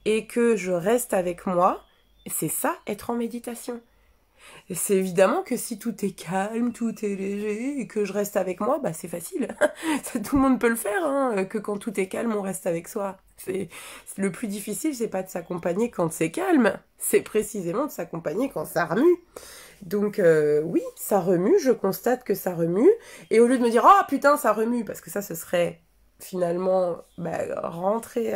et que je reste avec moi, c'est ça, être en méditation. Et c'est évidemment que si tout est calme, tout est léger, et que je reste avec moi, bah c'est facile. Tout le monde peut le faire, hein, que quand tout est calme, on reste avec soi. Le plus difficile, c'est pas de s'accompagner quand c'est calme, c'est précisément de s'accompagner quand ça remue. Donc oui, ça remue, je constate que ça remue, et au lieu de me dire « Oh putain, ça remue », parce que ça, ce serait finalement rentrer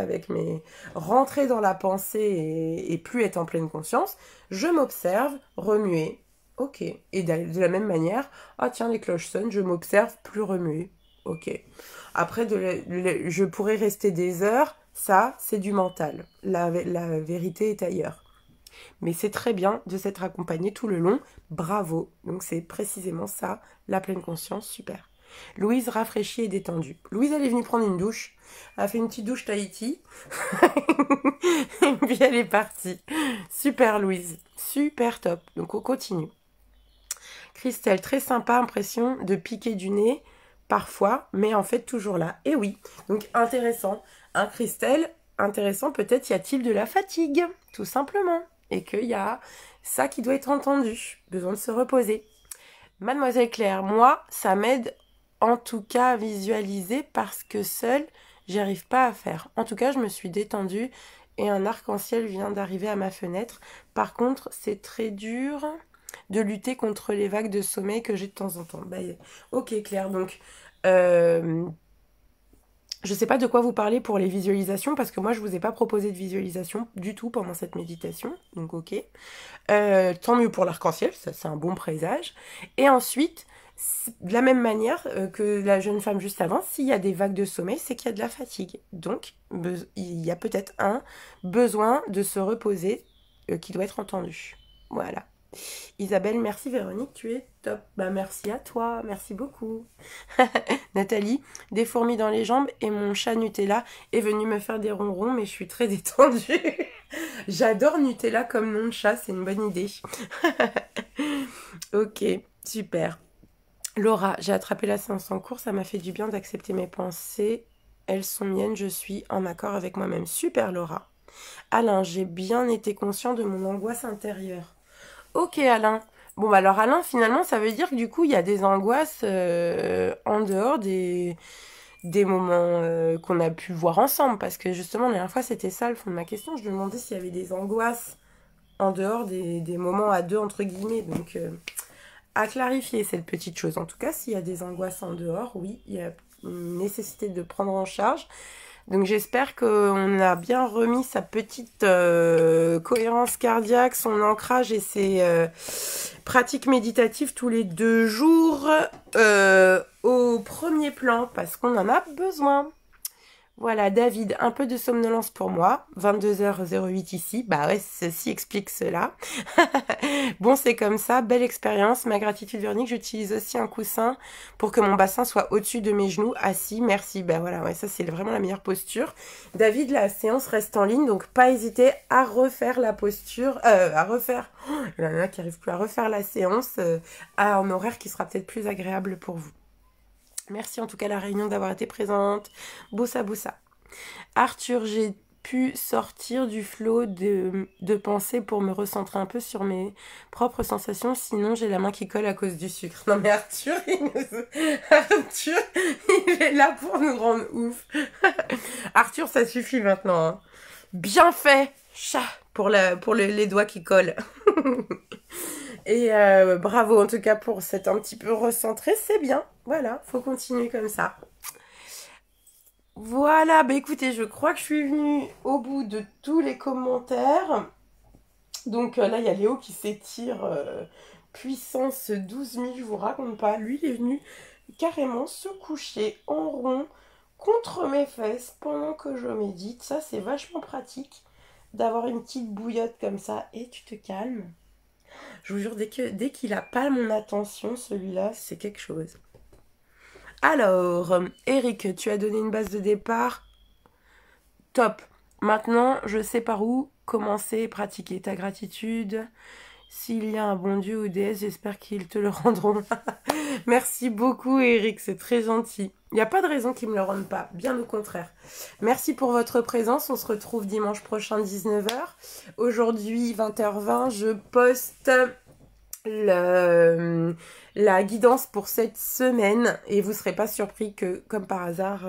rentrer dans la pensée et plus être en pleine conscience, je m'observe remuer. Ok. Et de la même manière, ah tiens, les cloches sonnent, je m'observe plus remuer. Ok. Après, je pourrais rester des heures, ça, c'est du mental. La vérité est ailleurs. Mais c'est très bien de s'être accompagné tout le long. Bravo. Donc c'est précisément ça, la pleine conscience, super. Louise rafraîchie et détendue. Louise, elle est venue prendre une douche. Elle a fait une petite douche Tahiti. Et puis elle est partie. Super Louise. Super top. Donc on continue. Christelle, très sympa, impression de piquer du nez. Parfois, mais en fait toujours là. Et oui, donc intéressant. Hein, Christelle, intéressant, peut-être y a-t-il de la fatigue, tout simplement. Et qu'il y a ça qui doit être entendu. Besoin de se reposer. Mademoiselle Claire, moi, ça m'aide en tout cas à visualiser parce que seule, j'y arrive pas à faire. En tout cas, je me suis détendue et un arc-en-ciel vient d'arriver à ma fenêtre. Par contre, c'est très dur de lutter contre les vagues de sommeil que j'ai de temps en temps. Ok Claire, donc je sais pas de quoi vous parlez pour les visualisations parce que moi je vous ai pas proposé de visualisation du tout pendant cette méditation, donc ok. Tant mieux pour l'arc-en-ciel, ça c'est un bon présage. Et ensuite, de la même manière que la jeune femme juste avant, s'il y a des vagues de sommeil, c'est qu'il y a de la fatigue. Donc il y a peut-être un besoin de se reposer qui doit être entendu. Voilà. Isabelle, merci Véronique, tu es top. Merci à toi, merci beaucoup. Nathalie, des fourmis dans les jambes et mon chat Nutella est venu me faire des ronrons, mais je suis très détendue. J'adore Nutella comme nom de chat, c'est une bonne idée. Ok, super. Laura, j'ai attrapé la séance en cours, ça m'a fait du bien d'accepter mes pensées. Elles sont miennes, je suis en accord avec moi-même. Super Laura. Alain, j'ai bien été conscient de mon angoisse intérieure. Ok Alain. Bon alors Alain, finalement, ça veut dire que du coup, il y a des angoisses en dehors des moments qu'on a pu voir ensemble. Parce que justement, la dernière fois, c'était ça le fond de ma question. Je me demandais s'il y avait des angoisses en dehors des moments à deux, entre guillemets. Donc, à clarifier cette petite chose. En tout cas, s'il y a des angoisses en dehors, oui, il y a une nécessité de prendre en charge. Donc j'espère qu'on a bien remis sa petite cohérence cardiaque, son ancrage et ses pratiques méditatives tous les 2 jours au premier plan parce qu'on en a besoin. Voilà, David, un peu de somnolence pour moi. 22h08 ici. Bah ouais, ceci explique cela. Bon, c'est comme ça. Belle expérience. Ma gratitude, Véronique. J'utilise aussi un coussin pour que mon bassin soit au-dessus de mes genoux. Assis, merci. Bah voilà, ouais, ça c'est vraiment la meilleure posture. David, la séance reste en ligne, donc pas hésiter à refaire la posture. Il y en a qui n'arrivent plus à refaire la séance à un horaire qui sera peut-être plus agréable pour vous. Merci en tout cas la réunion d'avoir été présente. Boussa boussa. Arthur, j'ai pu sortir du flot de pensée pour me recentrer un peu sur mes propres sensations. Sinon, j'ai la main qui colle à cause du sucre. Non mais Arthur, Arthur, il est là pour nous rendre ouf. Arthur, ça suffit maintenant. Hein. Bien fait, chat, pour les doigts qui collent. Et bravo en tout cas pour cet un petit peu recentré, c'est bien. Voilà, faut continuer comme ça. Voilà, bah écoutez, je crois que je suis venue au bout de tous les commentaires. Donc là, il y a Léo qui s'étire puissance 12 000, je vous raconte pas. Lui, il est venu carrément se coucher en rond contre mes fesses pendant que je médite. Ça, c'est vachement pratique d'avoir une petite bouillotte comme ça. Et tu te calmes. Je vous jure, dès qu'il a pas mon attention, celui-là, c'est quelque chose. Alors, Eric, tu as donné une base de départ. Top. Maintenant, je sais par où commencer et pratiquer ta gratitude. S'il y a un bon Dieu ou déesse, j'espère qu'ils te le rendront. Merci beaucoup, Eric, c'est très gentil. Il n'y a pas de raison qu'ils me le rendent pas, bien au contraire. Merci pour votre présence, on se retrouve dimanche prochain 19h. Aujourd'hui, 20h20, je poste le, la guidance pour cette semaine et vous serez pas surpris que comme par hasard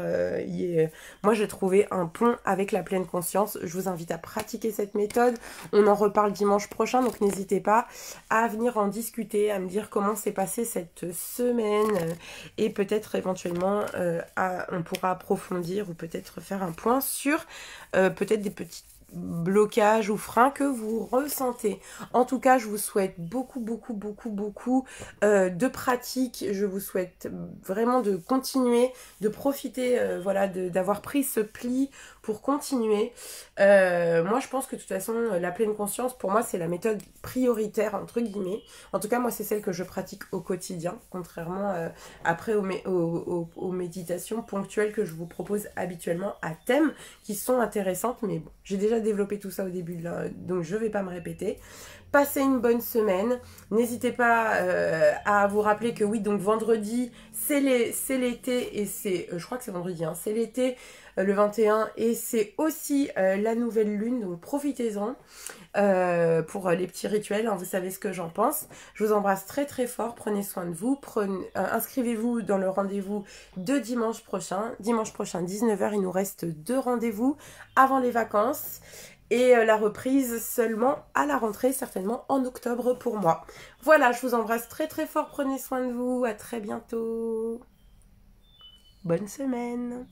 moi j'ai trouvé un pont avec la pleine conscience. Je vous invite à pratiquer cette méthode, on en reparle dimanche prochain, donc n'hésitez pas à venir en discuter, à me dire comment s'est passée cette semaine et peut-être éventuellement on pourra approfondir ou peut-être faire un point sur peut-être des petits blocage ou frein que vous ressentez. En tout cas, je vous souhaite beaucoup de pratique. Je vous souhaite vraiment de continuer, de profiter voilà, d'avoir pris ce pli pour continuer. Moi, je pense que de toute façon, la pleine conscience, pour moi, c'est la méthode prioritaire, entre guillemets. En tout cas, moi, c'est celle que je pratique au quotidien, contrairement après aux méditations ponctuelles que je vous propose habituellement à thème, qui sont intéressantes, mais bon, j'ai déjà développé tout ça au début, là, donc je ne vais pas me répéter. Passez une bonne semaine. N'hésitez pas à vous rappeler que oui, donc vendredi, c'est l'été et c'est, je crois que c'est vendredi, hein, c'est l'été, le 21, et c'est aussi la nouvelle lune, donc profitez-en pour les petits rituels, hein, vous savez ce que j'en pense. Je vous embrasse très fort, prenez soin de vous, inscrivez-vous dans le rendez-vous de dimanche prochain 19h, il nous reste 2 rendez-vous avant les vacances. Et la reprise seulement à la rentrée, certainement en octobre pour moi. Voilà, je vous embrasse très fort, prenez soin de vous, à très bientôt. Bonne semaine.